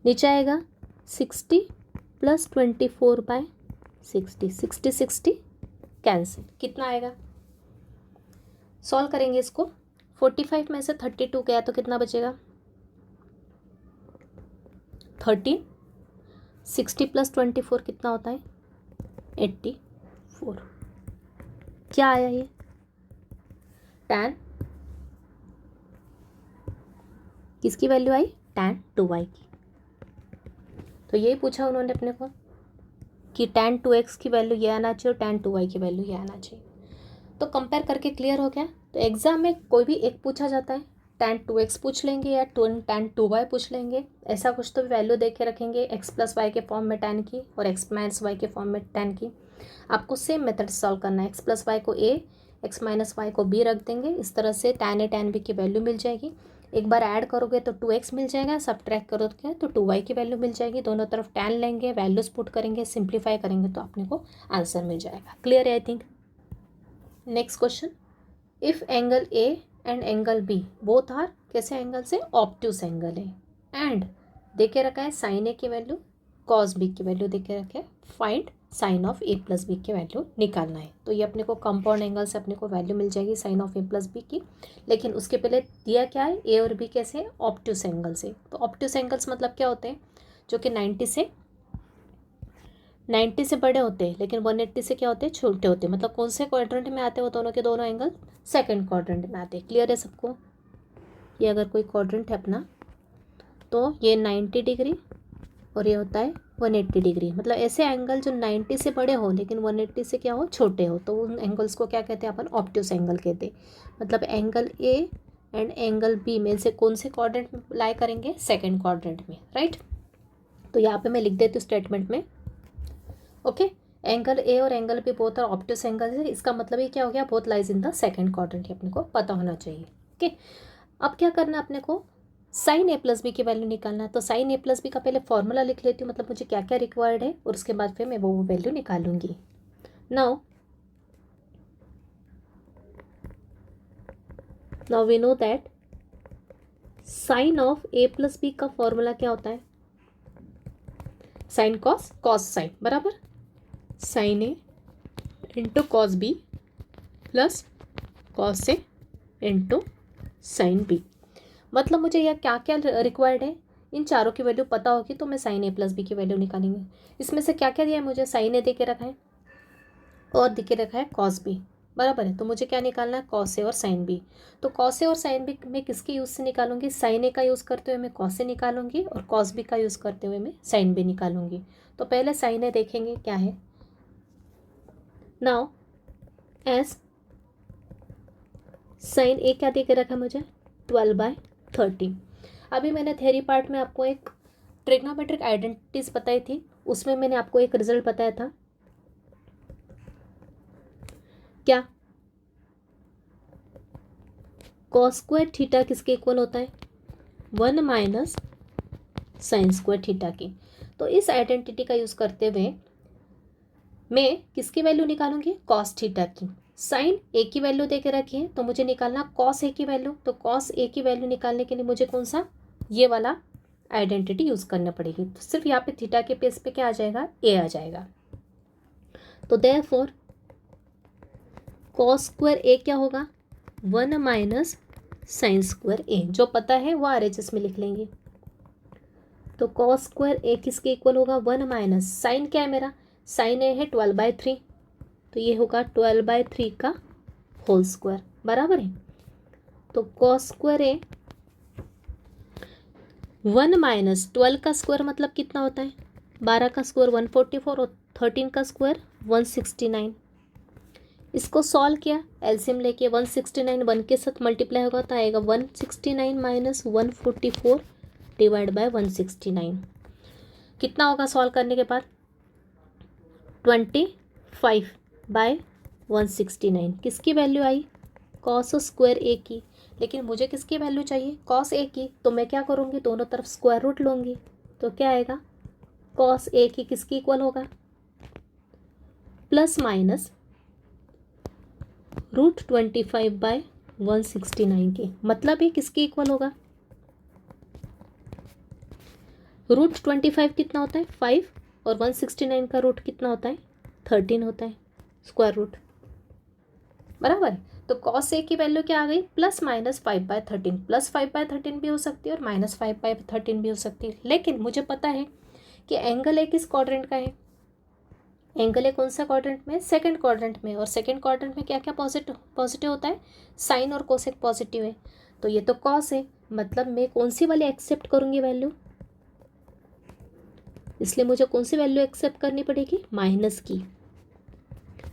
नीचे आएगा 60 प्लस 24/60, 60 कैंसिल, कितना आएगा, सॉल्व करेंगे इसको, 45 में से 32 गया तो कितना बचेगा, 13, 60 + 24 कितना होता है 84। क्या आया ये tan किसकी वैल्यू आई tan 2y की। तो यही पूछा उन्होंने अपने को कि tan 2x की वैल्यू ये आना चाहिए और tan 2y की वैल्यू ये आना चाहिए। तो कंपेयर करके क्लियर हो गया। तो एग्जाम में कोई भी एक पूछा जाता है, tan 2x पूछ लेंगे या tan 2y पूछ लेंगे, ऐसा कुछ तो वैल्यू दे के रखेंगे x + y के फॉर्म में tan की और x - y के फॉर्म में tan की। आपको सेम मेथड सॉल्व करना है, x + y को a, x - y को b रख देंगे। इस तरह से tan a tan b की वैल्यू मिल जाएगी। एक बार ऐड करोगे तो 2x मिल जाएगा, सब्ट्रैक्ट करोगे तो 2y की वैल्यू मिल जाएगी। दोनों तरफ tan लेंगे, वैल्यूज पुट करेंगे, सिंप्लीफाई करेंगे तो अपने को आंसर मिल जाएगा। क्लियर है I think. Next question, if angle A and angle B both are कैसे एंगल से ऑब्ट्यूस एंगल है एंड देखे रखा है साइन ए की वैल्यू कॉस बी की वैल्यू देखे रखे, find sine of A plus B की वैल्यू निकालना है। तो ये अपने को कंपाउंड एंगल से अपने को वैल्यू मिल जाएगी sine of A plus B की। लेकिन उसके पहले दिया क्या है, ए और बी कैसे ऑब्ट्यूस एंगल से। तो ऑब्ट्यूस एंगल्स मतलब क्या होते हैं, जो कि 90 से बड़े होते हैं लेकिन 180 से क्या होते हैं छोटे होते हैं। मतलब कौन से क्वाड्रेंट में आते हैं वो दोनों के दोनों एंगल सेकंड क्वाड्रेंट में आते हैं। क्लियर है सबको। ये अगर कोई क्वाड्रेंट है अपना तो ये 90 डिग्री और ये होता है 180 डिग्री। मतलब ऐसे एंगल जो 90 से बड़े हो लेकिन 180 से क्या हो छोटे हो, तो उन एंगल्स को क्या कहते हैं अपन ऑब्ट्यूस एंगल कहते हैं। मतलब angle A and angle B में से कौन से क्वाड्रेंट में लाई करेंगे, सेकेंड क्वाड्रेंट में, राइट। तो यहाँ पे मैं लिख देती हूँ स्टेटमेंट में, ओके। एंगल ए और angle B both are obtuse angle है, इसका मतलब ये क्या हो गया, both lies in the second quadrant. ये अपने को पता होना चाहिए, ओके। अब क्या करना है अपने को, साइन ए प्लस बी की वैल्यू निकालना है। तो साइन ए प्लस बी का पहले फॉर्मूला लिख लेती हूँ, मतलब मुझे क्या क्या रिक्वायर्ड है, और उसके बाद फिर मैं वो वैल्यू निकालूंगी। Now we know that sine of A plus B का फॉर्मूला क्या होता है, साइन कॉस, कॉस साइन बराबर sine A into cos B plus cos A into sine B. मतलब मुझे यह क्या क्या रिक्वायर्ड है, इन चारों की वैल्यू पता होगी तो मैं साइन ए प्लस बी की वैल्यू निकालेंगे। इसमें से क्या क्या दिया है मुझे, साइन ए दे के रखा है और दे के रखा है कॉस बी, बराबर है। तो मुझे क्या निकालना है, कॉस ए और साइन बी। तो कॉस ए और साइन बी मैं किसके यूज़ से निकालूंगी, साइन ए का यूज़ करते हुए मैं कॉस ए निकालूंगी और कॉस बी का यूज़ करते हुए मैं साइन बी निकालूंगी। तो पहले साइन ए देखेंगे क्या है। नाउ एस साइन ए क्या दे के रखा है मुझे, 12/30। अभी मैंने थ्योरी पार्ट में आपको एक ट्रिग्नोमेट्रिक आइडेंटिटीज बताई थी, उसमें मैंने आपको एक रिजल्ट बताया था, क्या कॉस स्क्वायर थीटा किसके इक्वल होता है, 1 - साइन स्क्वायर थीटा की। तो इस आइडेंटिटी का यूज़ करते हुए मैं किसकी वैल्यू निकालूंगी, कॉस थीटा की। साइन ए की वैल्यू दे के रखी है तो मुझे निकालना कॉस ए की वैल्यू। तो कॉस ए की वैल्यू निकालने के लिए मुझे कौन सा, ये वाला आइडेंटिटी यूज़ करना पड़ेगी। तो सिर्फ यहाँ पे थीटा के पेस पे क्या आ जाएगा, ए आ जाएगा। तो देयरफॉर कॉस स्क्वायर ए क्या होगा, 1 - साइन स्क्वायर ए। जो पता है वो RHS में लिख लेंगे। तो कॉस स्क्वायर ए किसके इक्वल होगा, 1 - साइन क्या है मेरा, साइन ए है 12/3, तो ये होगा 12/3 का होल स्क्वायर, बराबर है। तो कॉस स्क्वायर ए 1 - 12 का स्क्वायर मतलब कितना होता है, 12 का स्क्वायर 144 और 13 का स्क्वायर 169। इसको सॉल्व किया, एलसीएम लेके 169 1 के साथ मल्टीप्लाई होगा तो आएगा 169 - 144 डिवाइड बाय 169। कितना होगा सॉल्व करने के बाद, 25/169। किसकी वैल्यू आई, कॉस स्क्वायर ए की। लेकिन मुझे किसकी वैल्यू चाहिए, कॉस ए की। तो मैं क्या करूँगी, दोनों तरफ स्क्वायर रूट लूँगी। तो क्या आएगा, कॉस ए की किसकी इक्वल होगा, प्लस माइनस √25/169 की। मतलब ये किसकी इक्वल होगा, √25 कितना होता है 5 और 169 का रूट कितना होता है 13 होता है, स्क्वायर रूट, बराबर। तो कॉस ए की वैल्यू क्या आ गई, प्लस माइनस 5/13, प्लस 5/13 भी हो सकती है और माइनस 5/13 भी हो सकती है। लेकिन मुझे पता है कि एंगल ए किस क्वाड्रेंट का है, एंगल ए कौन सा क्वाड्रेंट में, सेकंड क्वाड्रेंट में, और सेकंड क्वाड्रेंट में क्या क्या पॉजिटिव पॉजिटिव होता है, साइन और कोसेक पॉजिटिव है। तो ये तो कॉस है, मतलब मैं कौन सी वाली एक्सेप्ट करूँगी वैल्यू, इसलिए मुझे कौन सी वैल्यू एक्सेप्ट करनी पड़ेगी, माइनस की।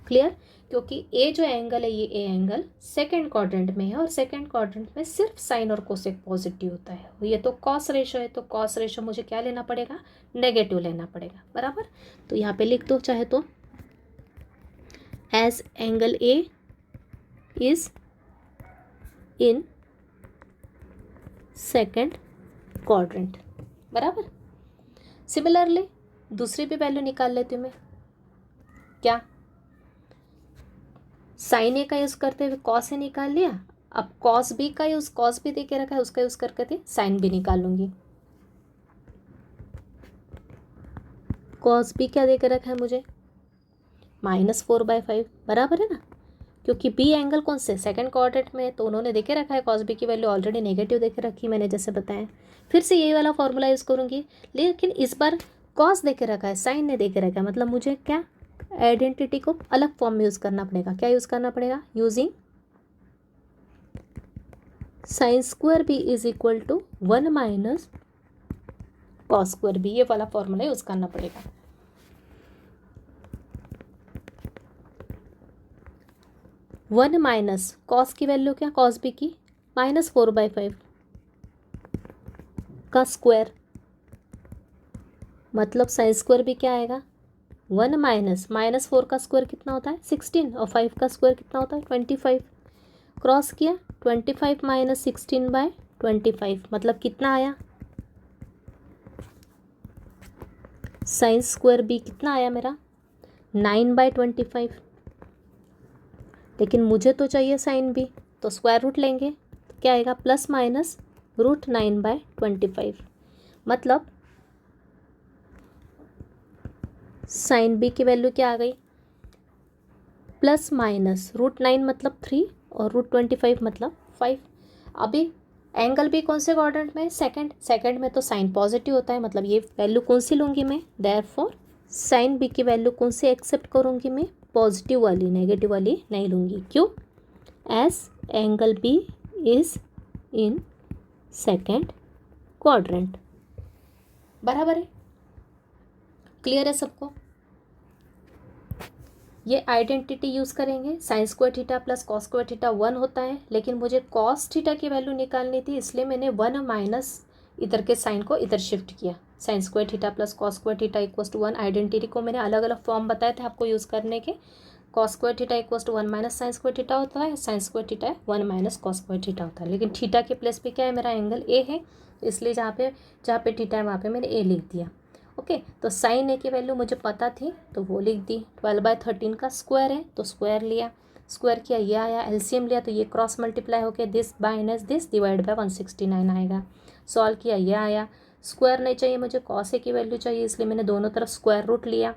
क्लियर, क्योंकि ए जो एंगल है, ये ए एंगल सेकंड क्वाड्रेंट में है और सेकंड क्वाड्रेंट में सिर्फ साइन और कोसेक पॉजिटिव होता है। ये तो कॉस रेशो है, तो कॉस रेशो मुझे क्या लेना पड़ेगा, नेगेटिव लेना पड़ेगा, बराबर। तो यहाँ पे लिख दो चाहे तो, as angle A is in second quadrant, बराबर। सिमिलरली दूसरी भी वैल्यू निकाल लेती हूँ मैं, क्या, साइन ए का यूज़ करते हुए कॉस ए निकाल लिया, अब कॉस बी का यूज़, कॉस बी दे के रखा है उसका यूज़ करके साइन बी निकाल लूँगी। कॉस बी क्या दे के रखा है मुझे, -4/5, बराबर है ना, क्योंकि बी एंगल कौन से, सेकंड क्वाड्रेंट में है, तो उन्होंने देखे रखा है कॉस बी की वैल्यू ऑलरेडी नेगेटिव देखे रखी मैंने जैसे बताया। फिर से यही वाला फॉर्मूला यूज़ करूँगी, लेकिन इस बार कॉस देके रखा है, साइन ने देके रखा है, मतलब मुझे क्या आइडेंटिटी को अलग फॉर्म में यूज़ करना पड़ेगा। क्या यूज़ करना पड़ेगा, using sine square B is equal to 1 minus cos square B, ये वाला फॉर्मूला यूज़ करना पड़ेगा। वन माइनस कॉस की वैल्यू क्या, कॉस बी की -4/5 का स्क्वायर, मतलब साइन स्क्वायर भी क्या आएगा, 1 माइनस -4 का स्क्वायर कितना होता है 16, और 5 का स्क्वायर कितना होता है 25, क्रॉस किया 25 माइनस 16/25, मतलब कितना आया, साइन स्क्वायर बी कितना आया मेरा 9/25। लेकिन मुझे तो चाहिए साइन बी, तो स्क्वायर रूट लेंगे तो क्या आएगा, प्लस माइनस √9/25, मतलब साइन बी की वैल्यू क्या आ गई, प्लस माइनस √9 मतलब 3 और √25 मतलब 5। अभी एंगल भी कौन से क्वाड्रेंट में है, सेकंड, सेकंड में तो साइन पॉजिटिव होता है, मतलब ये वैल्यू कौन सी लूँगी मैं, देयरफॉर साइन बी की वैल्यू कौन सी एक्सेप्ट करूँगी मैं, पॉजिटिव वाली, नेगेटिव वाली नहीं लूँगी। क्यों, as angle B is in second quadrant, बराबर है। क्लियर है सबको, ये आइडेंटिटी यूज़ करेंगे, sine square theta plus cos square theta 1 होता है, लेकिन मुझे कॉस थीटा की वैल्यू निकालनी थी, इसलिए मैंने 1 माइनस इधर के साइन को इधर शिफ्ट किया, sine square theta plus cos square theta equals to 1। Identity को मैंने अलग अलग फॉर्म बताए थे आपको यूज़ करने के, cos square theta equals to 1 minus sine square theta होता है, sine square theta 1 minus cos square theta होता है, लेकिन थीटा के प्लेस पे क्या है, मेरा एंगल ए है, इसलिए जहाँ पे थीटा है वहाँ पे मैंने ए लिख दिया। ओके, तो साइन ए की वैल्यू मुझे पता थी तो वो लिख दी, 12/13 का स्क्वायर है तो स्क्वायर लिया, स्क्वायर किया ये आया, एलसीएम लिया तो ये क्रॉस मल्टीप्लाई होकर this minus this divide by 169 आएगा, सॉल्व किया ये आया, स्क्वायर नहीं चाहिए मुझे, कॉस ए की वैल्यू चाहिए, इसलिए मैंने दोनों तरफ स्क्वायर रूट लिया,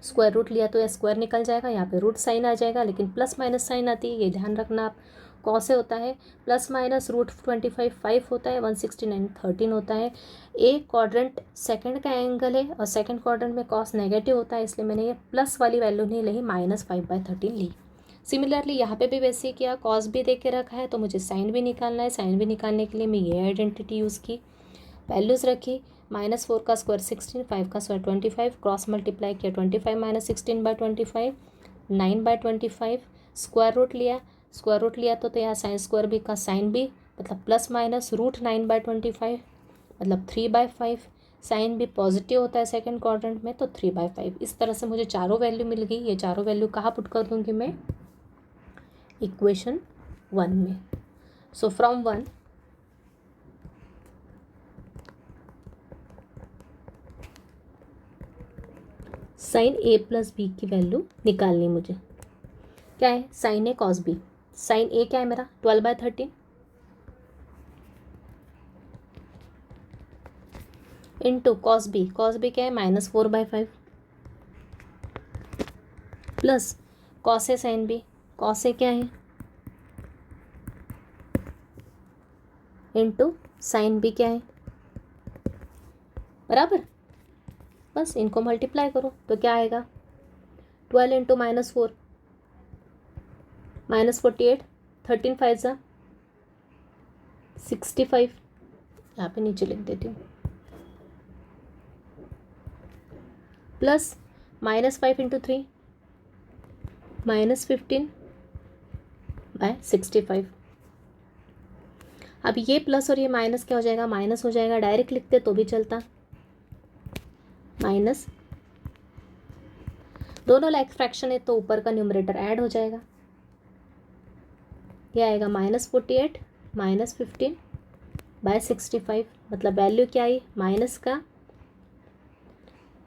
स्क्वायर रूट लिया तो ये स्क्वायर निकल जाएगा, यहाँ पे रूट साइन आ जाएगा, लेकिन प्लस माइनस साइन आती है, ये ध्यान रखना आप। कॉस से होता है प्लस माइनस √25 5 होता है, 169 13 होता है। ए क्वाड्रेंट सेकंड का एंगल है और सेकंड क्वाड्रेंट में कॉस नेगेटिव होता है, इसलिए मैंने ये प्लस वाली वैल्यू नहीं ली, -5/13 ली। सिमिलरली यहाँ पे भी वैसे ही किया, कॉस भी दे के रखा है तो मुझे साइन भी निकालना है, साइन भी निकालने के लिए मैं ये आइडेंटिटी यूज़ की, वैल्यूज़ रखी, -4 का स्क्वायर 16, 5 का स्क्वायर 25, क्रॉस मल्टीप्लाई किया 25 माइनस 16/25 9/25, स्क्वायर रूट लिया, स्क्वायर रूट लिया तो यहाँ साइन स्क्वायर भी का साइन भी, मतलब प्लस माइनस √9/25 मतलब 3/5, साइन भी पॉजिटिव होता है सेकंड क्वाड्रेंट में तो 3/5। इस तरह से मुझे चारों वैल्यू मिल गई, ये चारों वैल्यू कहाँ पुट कर दूँगी मैं, इक्वेशन 1 में। So from 1 sine A plus B की वैल्यू निकालनी मुझे, क्या है sine A cos B, sine A क्या है मेरा 12/13 इंटू कॉस बी क्या है -4/5 plus cos A sine B, cos ए क्या है इंटू साइन बी क्या है, बराबर, बस इनको मल्टीप्लाई करो तो क्या आएगा 12 इंटू -4 -48, 13 5 ज़ा 65, यहाँ पे नीचे लिख देती हूँ, प्लस -5 इंटू 3 -15/65। अब ये प्लस और ये माइनस क्या हो जाएगा, माइनस हो जाएगा, डायरेक्ट लिखते तो भी चलता, माइनस, दोनों लाइक फ्रैक्शन है तो ऊपर का न्यूमरेटर ऐड हो जाएगा, ये आएगा -48 -15/65, मतलब वैल्यू क्या आई माइनस का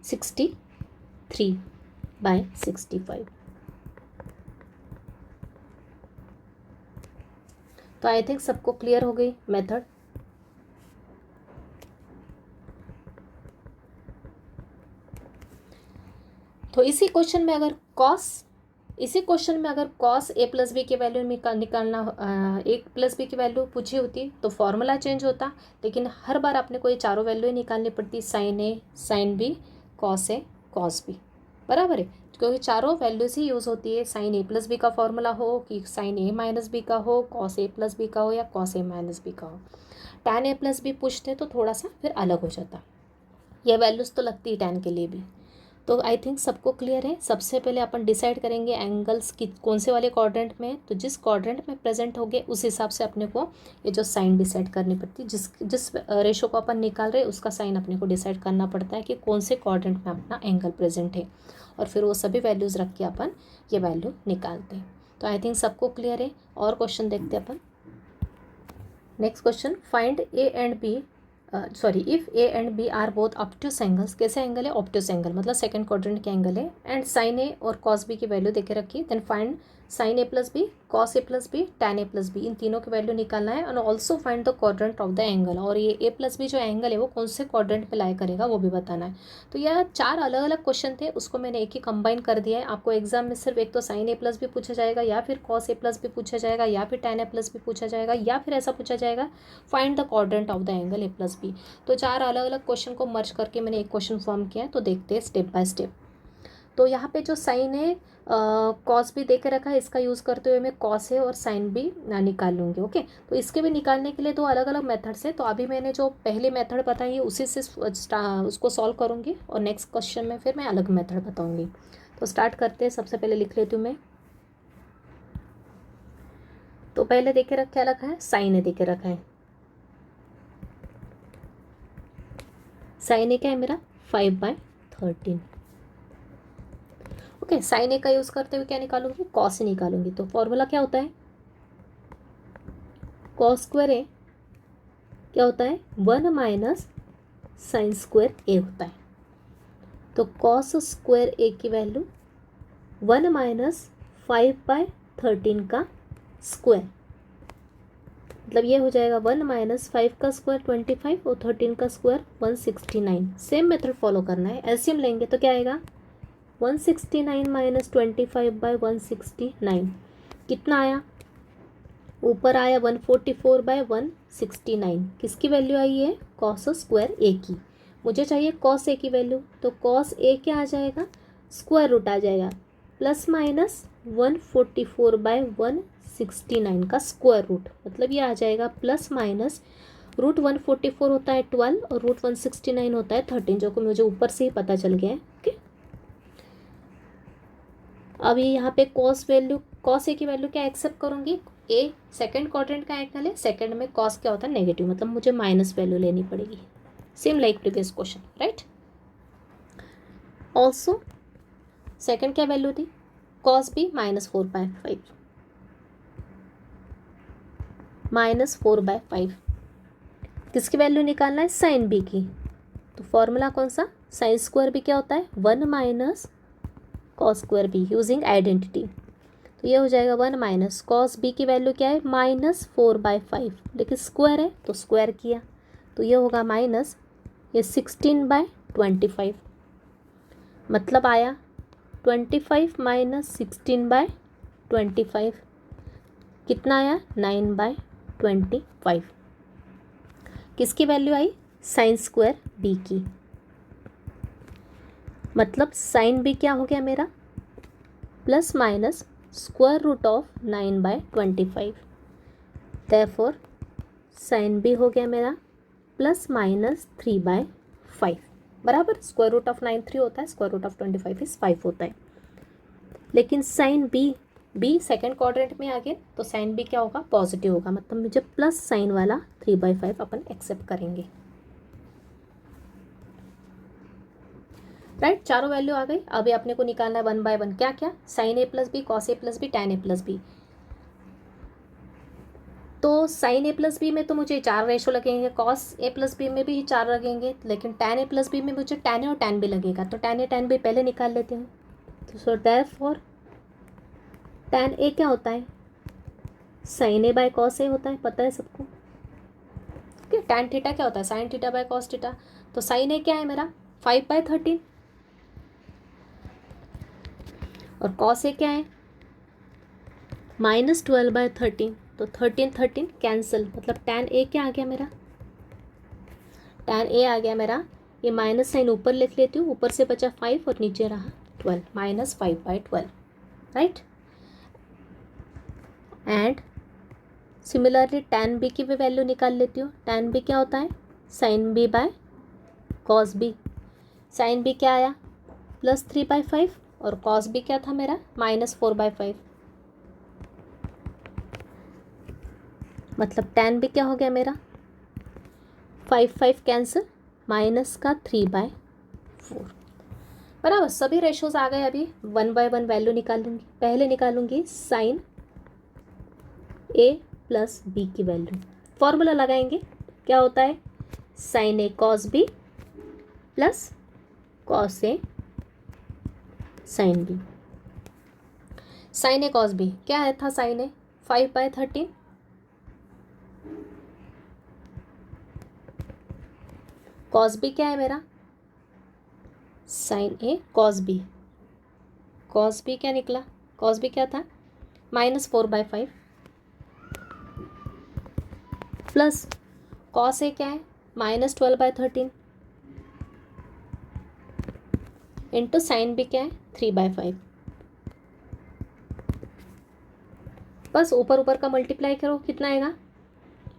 63/65। तो आई थिंक सबको क्लियर हो गई मेथड। तो इसी क्वेश्चन में अगर कॉस ए प्लस बी की वैल्यू निकालना ए प्लस बी की वैल्यू पूछी होती तो फॉर्मूला चेंज होता, लेकिन हर बार आपने कोई चारों वैल्यू ही निकालनी पड़ती, साइन ए साइन बी कॉस ए कॉस बी, बराबर है, क्योंकि चारों वैल्यूज ही यूज़ होती है, साइन ए प्लस बी का फॉर्मूला हो कि साइन ए माइनस बी का हो, कॉस ए प्लस बी का हो या कॉस ए माइनस बी का हो। टैन ए प्लस बी पूछते तो थोड़ा सा फिर अलग हो जाता, ये वैल्यूज़ तो लगती है टैन के लिए भी। तो आई थिंक सबको क्लियर है। सबसे पहले अपन डिसाइड करेंगे एंगल्स की कौन से वाले क्वाड्रेंट में है, तो जिस क्वाड्रेंट में प्रेजेंट होंगे उस हिसाब से अपने को ये जो साइन डिसाइड करनी पड़ती है, जिस रेशो को अपन निकाल रहे हैं उसका साइन अपने को डिसाइड करना पड़ता है कि कौन से क्वाड्रेंट में अपना एंगल प्रेजेंट है, और फिर वो सभी वैल्यूज़ रख के अपन ये वैल्यू निकालते हैं। तो आई थिंक सबको क्लियर है। और क्वेश्चन देखते हैं अपन। Next question, find A and B if A and B are both obtuse angles, कैसे एंगल है ऑब्ट्यूस एंगल, मतलब सेकंड क्वाड्रेंट के एंगल है, एंड साइन ए और कॉस बी की वैल्यू देके रखी, then find sine A plus B cos A plus B tan A plus B, इन तीनों की वैल्यू निकालना है, and also find the quadrant of the angle, और ये ए प्लस बी जो एंगल है वो कौन से क्वाड्रेंट पे लाई करेगा वो भी बताना है। तो यह 4 अलग अलग क्वेश्चन थे, उसको मैंने एक ही कंबाइन कर दिया है। आपको एग्जाम में सिर्फ एक तो साइन ए प्लस बी पूछा जाएगा, या फिर कॉस ए प्लस बी पूछा जाएगा, या फिर टैन ए प्लस बी पूछा जाएगा, या फिर ऐसा पूछा जाएगा find the quadrant of the angle A plus B. तो 4 अलग अलग क्वेश्चन को मर्ज करके मैंने एक क्वेश्चन फॉर्म किया है, तो देखते हैं स्टेप बाय स्टेप। तो यहाँ पे जो साइन है कॉस भी दे के रखा है, इसका यूज़ करते हुए मैं कॉस है और साइन भी निकाल लूँगी। ओके, तो इसके भी निकालने के लिए 2 अलग अलग मेथड्स है। तो अभी मैंने जो पहली मेथड बताई है उसी से उसको सॉल्व करूँगी, और नेक्स्ट क्वेश्चन में फिर मैं अलग मेथड बताऊँगी। तो स्टार्ट करते हैं। सबसे पहले लिख लेती हूँ मैं। तो पहले दे के क्या रखा है, साइन ए दे के रखा है। साइन ए क्या है मेरा 5/13। ओके, साइन ए का यूज़ करते हुए क्या निकालूंगी, कॉस निकालूंगी। तो फॉर्मूला क्या होता है, कॉस स्क्वायर ए क्या होता है 1 माइनस साइन स्क्वायर ए होता है। तो कॉस स्क्वायर ए की वैल्यू 1 माइनस 5/13 का स्क्वायर, मतलब ये हो जाएगा 1 माइनस 5 का स्क्वायर 25 और 13 का स्क्वायर 169। सेम मेथड फॉलो करना है। एलसीएम लेंगे तो क्या आएगा 169 माइनस 25/169 कितना आया, ऊपर आया 144/169। किसकी वैल्यू आई है, कॉस स्क्वायर ए की। मुझे चाहिए कॉस ए की वैल्यू, तो कॉस ए क्या आ जाएगा, स्क्वायर रूट आ जाएगा, प्लस माइनस 144/169 का स्क्वायर रूट, मतलब ये आ जाएगा प्लस माइनस रूट 144 होता है 12 और रूट 169 होता है 13, जो कि मुझे ऊपर से ही पता चल गया है। ओके, अब ये यहाँ पे कॉस ए की वैल्यू क्या एक्सेप्ट करूँगी, ए सेकंड क्वाड्रेंट का एंगल है, सेकंड में कॉस क्या होता है नेगेटिव, मतलब मुझे माइनस वैल्यू लेनी पड़ेगी, same like previous question, right. Also second क्या वैल्यू थी, कॉस बी -4/5 -4/5। किसकी वैल्यू निकालना है, साइन बी की। तो फॉर्मूला कौन सा, साइन स्क्वायर बी क्या होता है 1 minus cos square be using identity. तो ये हो जाएगा 1 माइनस कॉस बी की वैल्यू क्या है -4/5, लेकिन स्क्वायर है तो स्क्वायर किया, तो ये होगा माइनस ये 16/25, मतलब आया 25 माइनस 16/25 कितना आया 9/25। किसकी वैल्यू आई? साइन स्क्वायर बी की। मतलब साइन बी क्या हो गया मेरा? Plus minus square root of 9/25। Therefore sine B हो गया मेरा प्लस माइनस 3/5। बराबर, स्क्वायर रूट ऑफ 9 3 होता है, स्क्वायर रूट ऑफ 25 इज 5 होता है। लेकिन साइन बी सेकेंड क्वाड्रेंट में आ गया तो साइन बी क्या होगा? पॉजिटिव होगा। मतलब मुझे प्लस साइन वाला 3/5 अपन एक्सेप्ट करेंगे। राइट, चारों वैल्यू आ गई। अभी अपने को निकालना है 1 बाय 1। क्या क्या? Sign A plus B, cos A plus B, tan A plus B. तो साइन ए प्लस बी में तो मुझे 4 रेशो लगेंगे, कॉस ए प्लस बी में भी 4 लगेंगे, लेकिन टैन ए प्लस बी में मुझे टैन ए और टैन बी लगेगा। तो टैन ए टैन बी पहले निकाल लेते हैं। तो सो देयरफॉर टैन ए क्या होता है? Sine A by cos A होता है, पता है सबको। ओके, टैन थीटा क्या होता है? Sine theta by cos theta. तो साइन ए क्या है मेरा? 5/13 और कॉस ए क्या है? -12/13। तो 13 कैंसिल, मतलब टैन ए क्या आ गया मेरा? टैन ए आ गया मेरा, ये माइनस साइन ऊपर लिख लेती हूँ, ऊपर से बचा 5 और नीचे रहा 12, -5/12। Right, and similarly tan B की भी वैल्यू निकाल लेती हूँ। टैन बी क्या होता है? Sine B by cos B. Sine B क्या आया? +3/5 और कॉस बी क्या था मेरा? -4/5। मतलब टैन बी क्या हो गया मेरा? 5 कैंसिल, माइनस का 3/4। बराबर, सभी रेशोज आ गए। अभी 1 बाय 1 वैल्यू निकालूंगी। पहले निकालूंगी साइन ए प्लस बी की वैल्यू। फॉर्मूला लगाएंगे, क्या होता है? Sine A cos B plus cos A sine B. Sine A cos B क्या है था? साइन ए 5/13, कॉस बी क्या है मेरा? Sign A cos B. Cos B क्या निकला? कॉस बी क्या था? -4/5 प्लस कॉस ए क्या है? -12/13 इंटू साइन बी क्या है? 3/5। बस ऊपर ऊपर का मल्टीप्लाई करो, कितना आएगा?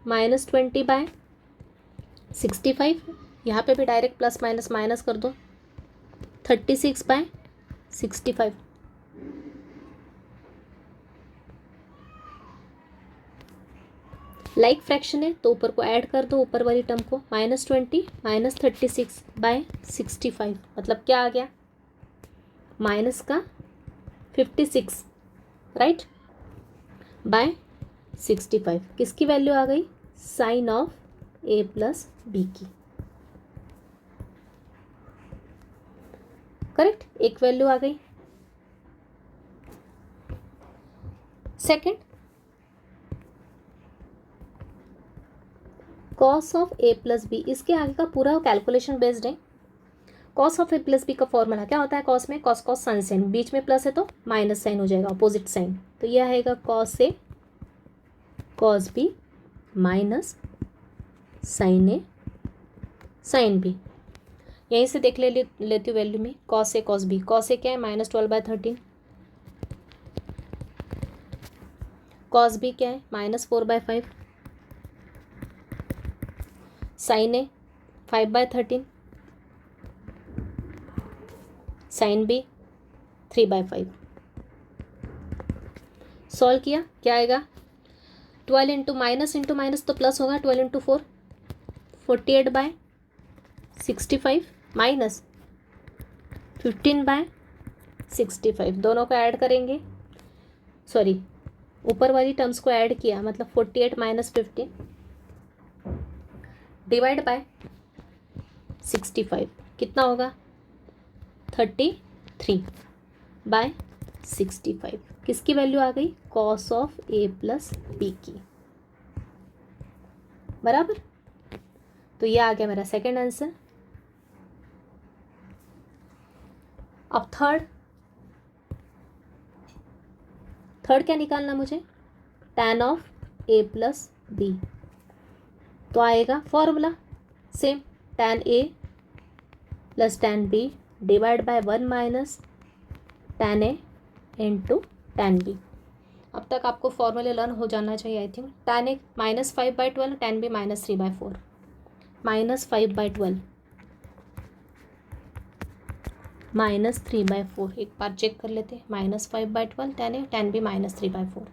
-20/65। यहाँ पे भी डायरेक्ट प्लस माइनस माइनस कर दो, 36/65। लाइक फ्रैक्शन है तो ऊपर को ऐड कर दो, ऊपर वाली टर्म को। -20 -36/65 मतलब क्या आ गया? माइनस का 56, राइट, बाय 65। किसकी वैल्यू आ गई? Sine of A plus B की। करेक्ट, एक वैल्यू आ गई। Second, cos of A plus B. इसके आगे का पूरा कैलकुलेशन बेस्ड है। Cos of A plus B का फॉर्मूला क्या होता है? कॉस में कॉस कॉस साइन साइन, बीच में प्लस है तो माइनस साइन हो जाएगा, अपोजिट साइन। तो यह आएगा cos A cos B minus sign A sine B. यहीं से देख लेती हूँ वैल्यू में। Cos A cos B, cos ए क्या है? -12/13। कॉस बी क्या है? -4/5। साइन ए 5/13, साइन बी 3/5। सॉल्व किया, क्या आएगा? 12 इंटू माइनस तो प्लस होगा। 12 इंटू 4 48/65 माइनस 15/65। दोनों को ऐड करेंगे, सॉरी ऊपर वाली टर्म्स को ऐड किया, मतलब 48 - 15 डिवाइड बाय 65 कितना होगा? 33/65। किसकी वैल्यू आ गई? Cos of A plus B की। बराबर, तो ये आ गया मेरा सेकंड आंसर। अब थर्ड क्या निकालना मुझे? Tan of A plus B. तो आएगा formula same, tan A plus tan B divide by 1 minus tan A into tan B। अब तक आपको फॉर्मूले लर्न हो जाना चाहिए I think. tan A -5/12, tan B -3/4, -5/12 -3/4। एक बार चेक कर लेते, -5/12 tan A, tan B -3/4।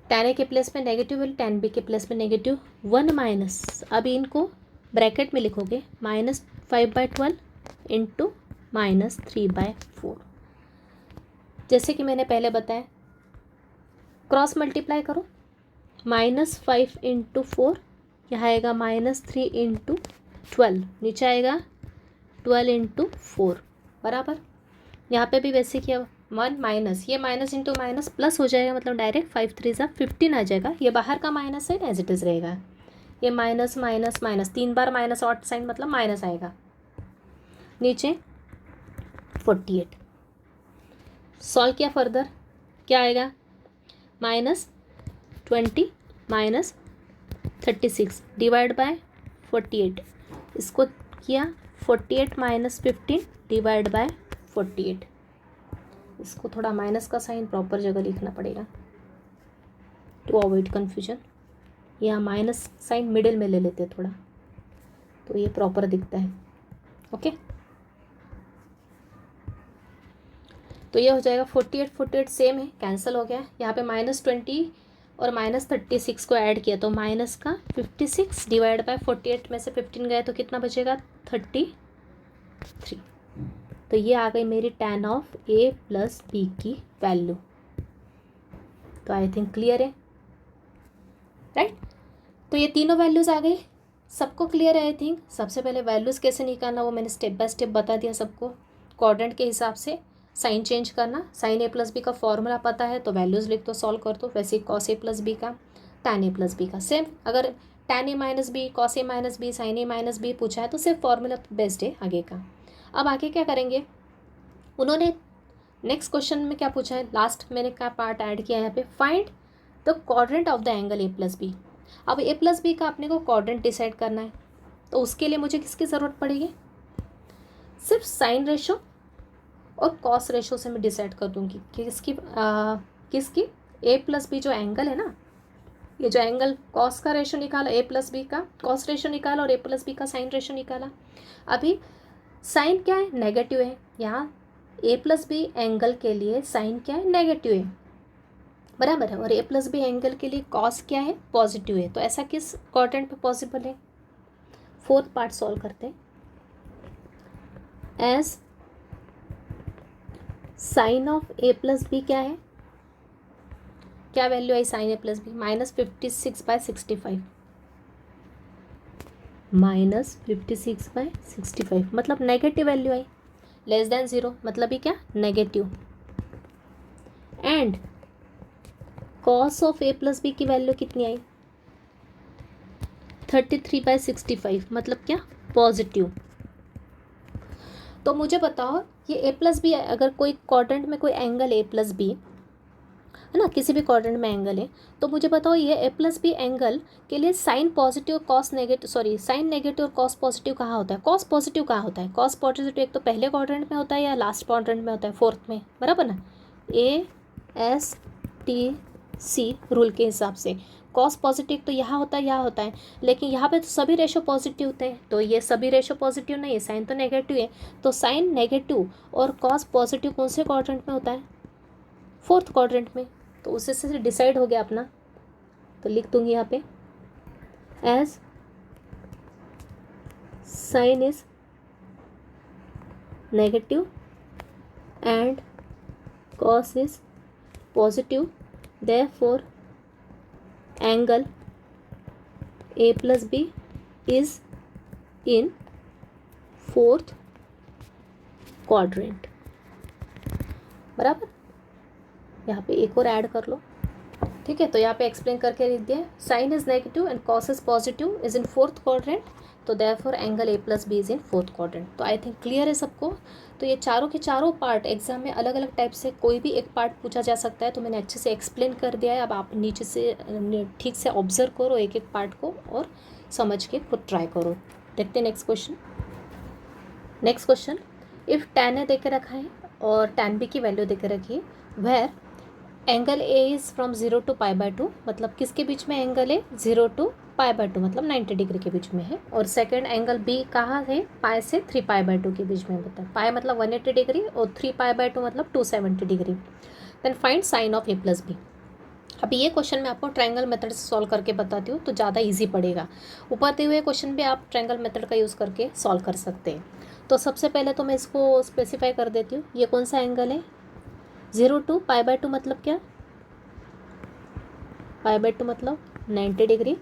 tan A के प्लेस में नेगेटिव वैल्यू, tan B के प्लेस में नेगेटिव 1 माइनस, अभी इनको ब्रैकेट में लिखोगे -5/12 इंटू -3/4। जैसे कि मैंने पहले बताया, क्रॉस मल्टीप्लाई करो, -5 इंटू 4, यहाँ आएगा -3 इंटू 12, नीचे आएगा 12 इंटू 4 बराबर। यहाँ पे भी वैसे किया, 1 माइनस, ये माइनस इंटू माइनस प्लस हो जाएगा, मतलब डायरेक्ट 5 3 15 आ जाएगा। ये बाहर का माइनस है, एज इट इज़ रहेगा। ये माइनस माइनस माइनस 3 बार माइनस ऑट साइन, मतलब माइनस आएगा। नीचे 48 सॉल्व किया फर्दर, क्या आएगा, -20 -36 डिवाइड बाय 48। इसको किया 48 -15 डिवाइड बाय 48। इसको थोड़ा माइनस का साइन प्रॉपर जगह लिखना पड़ेगा टू अवॉइड कन्फ्यूजन। यहाँ माइनस साइन मिडिल में ले लेते हैं थोड़ा, तो ये प्रॉपर दिखता है। ओके, तो ये हो जाएगा 48 48 सेम है, कैंसिल हो गया। यहाँ पे -20 और -36 को ऐड किया तो माइनस का 56 डिवाइड बाय 48 में से 15 गए तो कितना बचेगा, 33। तो ये आ गई मेरी tan of A plus B की वैल्यू। तो आई थिंक क्लियर है, राइट। तो ये तीनों वैल्यूज़ आ गई, सबको क्लियर है आई थिंक। सबसे पहले वैल्यूज़ कैसे निकालना वो मैंने स्टेप बाय स्टेप बता दिया सबको। क्वाड्रेंट के हिसाब से साइन चेंज करना, sin A प्लस बी का फॉर्मूला पता है तो वैल्यूज़ लिख दो, सॉल्व कर दो। वैसे cos A प्लस बी का, tan A प्लस बी का सेम। अगर tan A minus B, cos A minus B, sin A minus B पूछा है तो सिर्फ फॉर्मूला बेस्ड है आगे का। अब आगे क्या करेंगे, उन्होंने नेक्स्ट क्वेश्चन में क्या पूछा है, लास्ट मैंने क्या पार्ट ऐड किया है यहाँ पे, find the quadrant of the angle A plus B. अब A प्लस बी का अपने को क्वाड्रेंट डिसाइड करना है, तो उसके लिए मुझे किसकी ज़रूरत पड़ेगी, सिर्फ साइन रेशो और कॉस रेशो से मैं डिसाइड कर दूँगी कि किसकी A प्लस बी जो एंगल है ना, ये जो एंगल कॉस का रेशो निकाला, A प्लस बी का कॉस रेशो निकाला और A प्लस बी का साइन रेशो निकाला। अभी साइन क्या है, नेगेटिव है, यहाँ A प्लस बी एंगल के लिए साइन क्या है, नेगेटिव है बराबर है, और A प्लस बी एंगल के लिए कॉस क्या है, पॉजिटिव है। तो ऐसा किस क्वाड्रेंट पे पॉसिबल है, फोर्थ पार्ट सॉल्व करते हैं। As sine of A plus B क्या है, क्या वैल्यू आई साइन A प्लस बी, -56/65, -56/65 मतलब नेगेटिव वैल्यू आई, लेस देन 0 मतलब ही क्या, negative. And cos of A plus B की वैल्यू कितनी आई, 33/65 मतलब क्या, पॉजिटिव। तो मुझे बताओ ये A प्लस बी, अगर कोई क्वाड्रेंट में कोई एंगल A प्लस बी है ना, किसी भी क्वाड्रेंट में एंगल है, तो मुझे बताओ ये A प्लस बी एंगल के लिए sine positive cos negative, sorry sine negative और कॉस पॉजिटिव कहाँ होता है, कॉस पॉजिटिव कहाँ होता है, कॉस पॉजिटिव एक तो पहले क्वाड्रेंट में होता है या लास्ट क्वाड्रेंट में होता है, फोर्थ में बराबर ना, ASTC रूल के हिसाब से कॉस पॉजिटिव तो यहाँ होता है, यहाँ होता है, लेकिन यहाँ पे तो सभी रेशो पॉजिटिव होते हैं, तो ये सभी रेशो पॉजिटिव नहीं है, साइन तो नेगेटिव है। तो साइन नेगेटिव और कॉस पॉजिटिव कौन से क्वाड्रेंट में होता है, फोर्थ क्वाड्रेंट में। तो उससे से डिसाइड हो गया अपना, तो लिख दूंगी यहाँ पे as sine is negative and cos is positive, therefore angle A plus B is in fourth quadrant बराबर। यहाँ पे एक और ऐड कर लो, ठीक है। तो यहाँ पे एक्सप्लेन करके लिख दिया, sine is negative and cos is positive is in fourth quadrant, तो therefore angle A plus B is in fourth quadrant. तो आई थिंक क्लियर है सबको। तो ये चारों के चारों पार्ट एग्जाम में अलग अलग टाइप से कोई भी एक पार्ट पूछा जा सकता है, तो मैंने अच्छे से एक्सप्लेन कर दिया है। अब आप नीचे से ठीक से ऑब्जर्व करो एक एक पार्ट को और समझ के खुद ट्राई करो। देखते हैं next question. Next question, if tan A दे के रखा है और tan बी की वैल्यू दे के रखी है, where angle A is from 0 to π/2, मतलब किसके बीच में एंगल है 0 to π/2 मतलब 90 डिग्री के बीच में है। और सेकंड एंगल बी कहाँ है, पाई से 3 π/2 के बीच में बता। पाई मतलब 180 डिग्री और 3 π/2 मतलब 270 degree. Then find sine of A plus B. अब ये क्वेश्चन मैं आपको ट्रायंगल मेथड से सॉल्व करके बताती हूँ तो ज़्यादा इजी पड़ेगा। ऊपर दिए हुए क्वेश्चन भी आप ट्रायंगल मेथड का यूज़ करके सॉल्व कर सकते हैं। तो सबसे पहले तो मैं इसको स्पेसिफाई कर देती हूँ। ये कौन सा एंगल है, 0 to π/2 मतलब क्या, π/2 मतलब 90 डिग्री,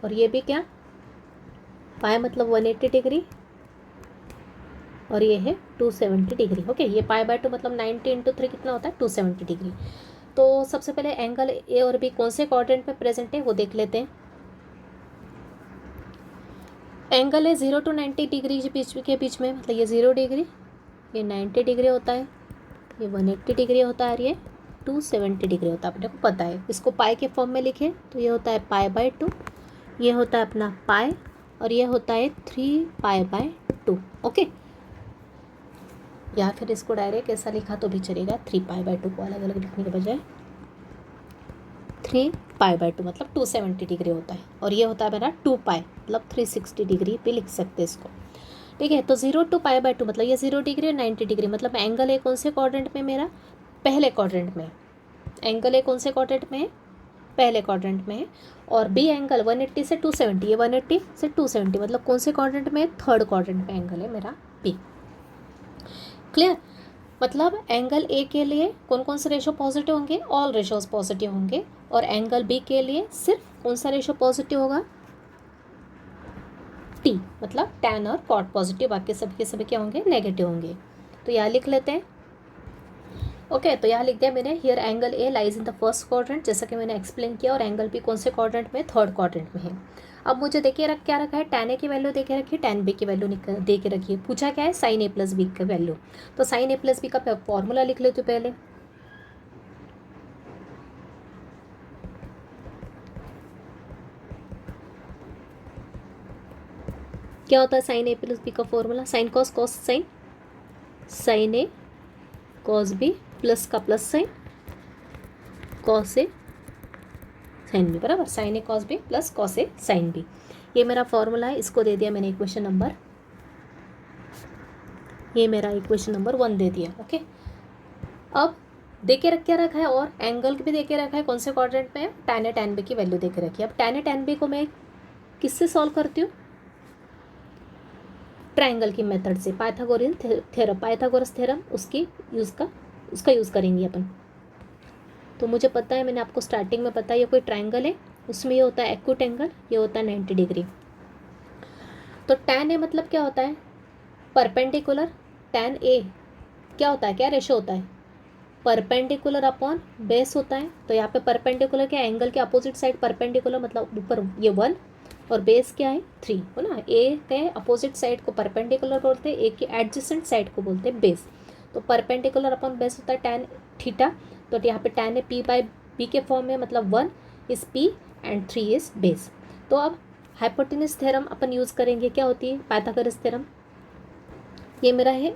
और ये भी क्या, पाई मतलब 180 डिग्री और ये है 270 डिग्री। ओके, ये π/2 मतलब 90 × 3 कितना होता है 270 डिग्री। तो सबसे पहले एंगल ए और बी कौन से क्वाड्रेंट में प्रेजेंट है वो देख लेते हैं। एंगल है 0 to 90 डिग्री के बीच में, मतलब ये 0 डिग्री, ये 90 डिग्री होता है, ये 180 डिग्री होता है और ये 270 डिग्री होता है। अपने को पता है। इसको पाई के फॉर्म में लिखे तो ये होता है π/2, ये होता है अपना पाई और ये होता है 3 π/2। ओके, या फिर इसको डायरेक्ट ऐसा लिखा तो भी चलेगा, 3 π/2 को अलग अलग लिखने के बजाय 3 π/2 मतलब 270 डिग्री होता है। और ये होता है मेरा 2 पाई मतलब 360 डिग्री भी लिख सकते हैं इसको। ठीक है, तो 0 to π/2 मतलब ये 0 डिग्री और 90 डिग्री, मतलब एंगल ए कौन से क्वाड्रेंट में, मेरा पहले क्वाड्रेंट में। एंगल ए कौन से क्वाड्रेंट में है, पहले क्वाड्रेंट में है। और बी एंगल 180 से 270, ये 180 से 270 मतलब कौन से क्वाड्रेंट में, थर्ड क्वाड्रेंट में एंगल है मेरा बी। क्लियर, मतलब एंगल ए के लिए कौन कौन से रेशो पॉजिटिव होंगे, ऑल रेशोज पॉजिटिव होंगे। और एंगल बी के लिए सिर्फ कौन सा रेशो पॉजिटिव होगा, टी, मतलब tan और cot पॉजिटिव, बाकी सब के सभी क्या होंगे, नेगेटिव होंगे। तो यहाँ लिख लेते हैं। ओके, तो यहाँ लिख दिया मैंने, here angle A lies in the first quadrant, जैसा कि मैंने एक्सप्लेन किया, और एंगल बी कौन से क्वाड्रेंट में, थर्ड क्वाड्रेंट में है। अब मुझे देखिए क्या रखा है, tan ए की वैल्यू दे के रखी है, tan बी की वैल्यू दे के रखी है। पूछा क्या है, साइन ए प्लस बी का वैल्यू। तो साइन ए प्लस बी का फॉर्मूला लिख लेते पहले। क्या होता है साइन ए प्लस बी का formula, sine cos cos sine, sine A cos B plus का plus sine cos A sine B, बराबर, sine A cos B plus cos A sine B. ये मेरा फॉर्मूला है, इसको दे दिया मैंने इक्वेशन नंबर, ये मेरा इक्वेशन नंबर 1 दे दिया। ओके, अब दे के क्या रखा है, और एंगल भी दे के रखा है, कौन से क्वाड्रेंट में है, tan ए tan बी की वैल्यू दे के रखी है। अब tan ए tan बी को मैं किससे सॉल्व करती हूँ, ट्रायंगल की मेथड से, पाइथागोरस थ्योरम, पाइथागोरस थ्योरम उसका यूज़ करेंगे अपन। तो मुझे पता है, मैंने आपको स्टार्टिंग में बताया, ये कोई ट्रायंगल है, उसमें ये होता है एक्यूट एंगल, ये होता है 90 डिग्री। तो tan ए मतलब क्या होता है, परपेंडिकुलर, tan ए क्या होता है, क्या रेशो होता है, परपेंडिकुलर अपॉन बेस होता है। तो यहाँ पे परपेंडिकुलर क्या, एंगल के अपोजिट साइड परपेंडिकुलर, मतलब ऊपर ये 1 और बेस क्या है 3, हो ना। ए के अपोजिट साइड को परपेंडिकुलर बोलते हैं, ए के एडजेसेंट साइड को बोलते हैं बेस। तो परपेंडिकुलर अपॉन बेस होता है tan थीटा। तो यहाँ पे tan है p/b के फॉर्म में, मतलब 1 is p and 3 is base. तो अब हाइपोटेन्यूज थ्योरम अपन यूज़ करेंगे, क्या होती है, पाइथागोरस थ्योरम। ये मेरा है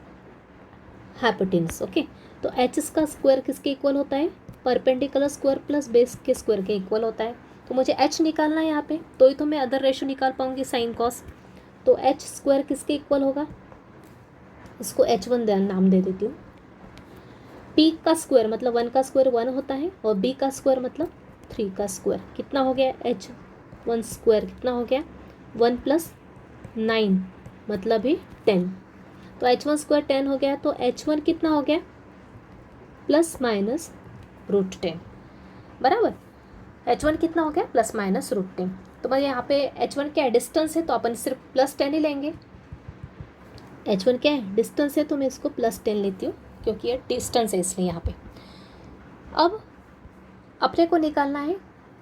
हाइपोटेन्यूज। ओके, तो एच का स्क्वायर किसके इक्वल होता है, परपेंडिकुलर स्क्वायर प्लस बेस के स्क्वायर के इक्वल होता है। तो मुझे एच निकालना है यहाँ पे, तो ही तो मैं अदर रेशो निकाल पाऊंगी, साइन कॉस। तो एच स्क्वायर किसके इक्वल होगा, इसको H1 नाम दे देती हूँ। P का स्क्वायर मतलब 1 का स्क्वायर 1 होता है, और B का स्क्वायर मतलब 3 का स्क्वायर, कितना हो गया, H1 स्क्वायर कितना हो गया, 1 + 9 मतलब ही 10। तो H1 स्क्वायर 10 हो गया, तो H1 कितना हो गया, ±√10, बराबर। H1 कितना हो गया, ±√10। तो भाई यहाँ पे H1 क्या है, डिस्टेंस है, तो अपन सिर्फ +10 ही लेंगे। H1 क्या है, डिस्टेंस है, तो मैं इसको +10 लेती हूँ, क्योंकि ये डिस्टेंस है इसलिए यहाँ पे। अब अपने को निकालना है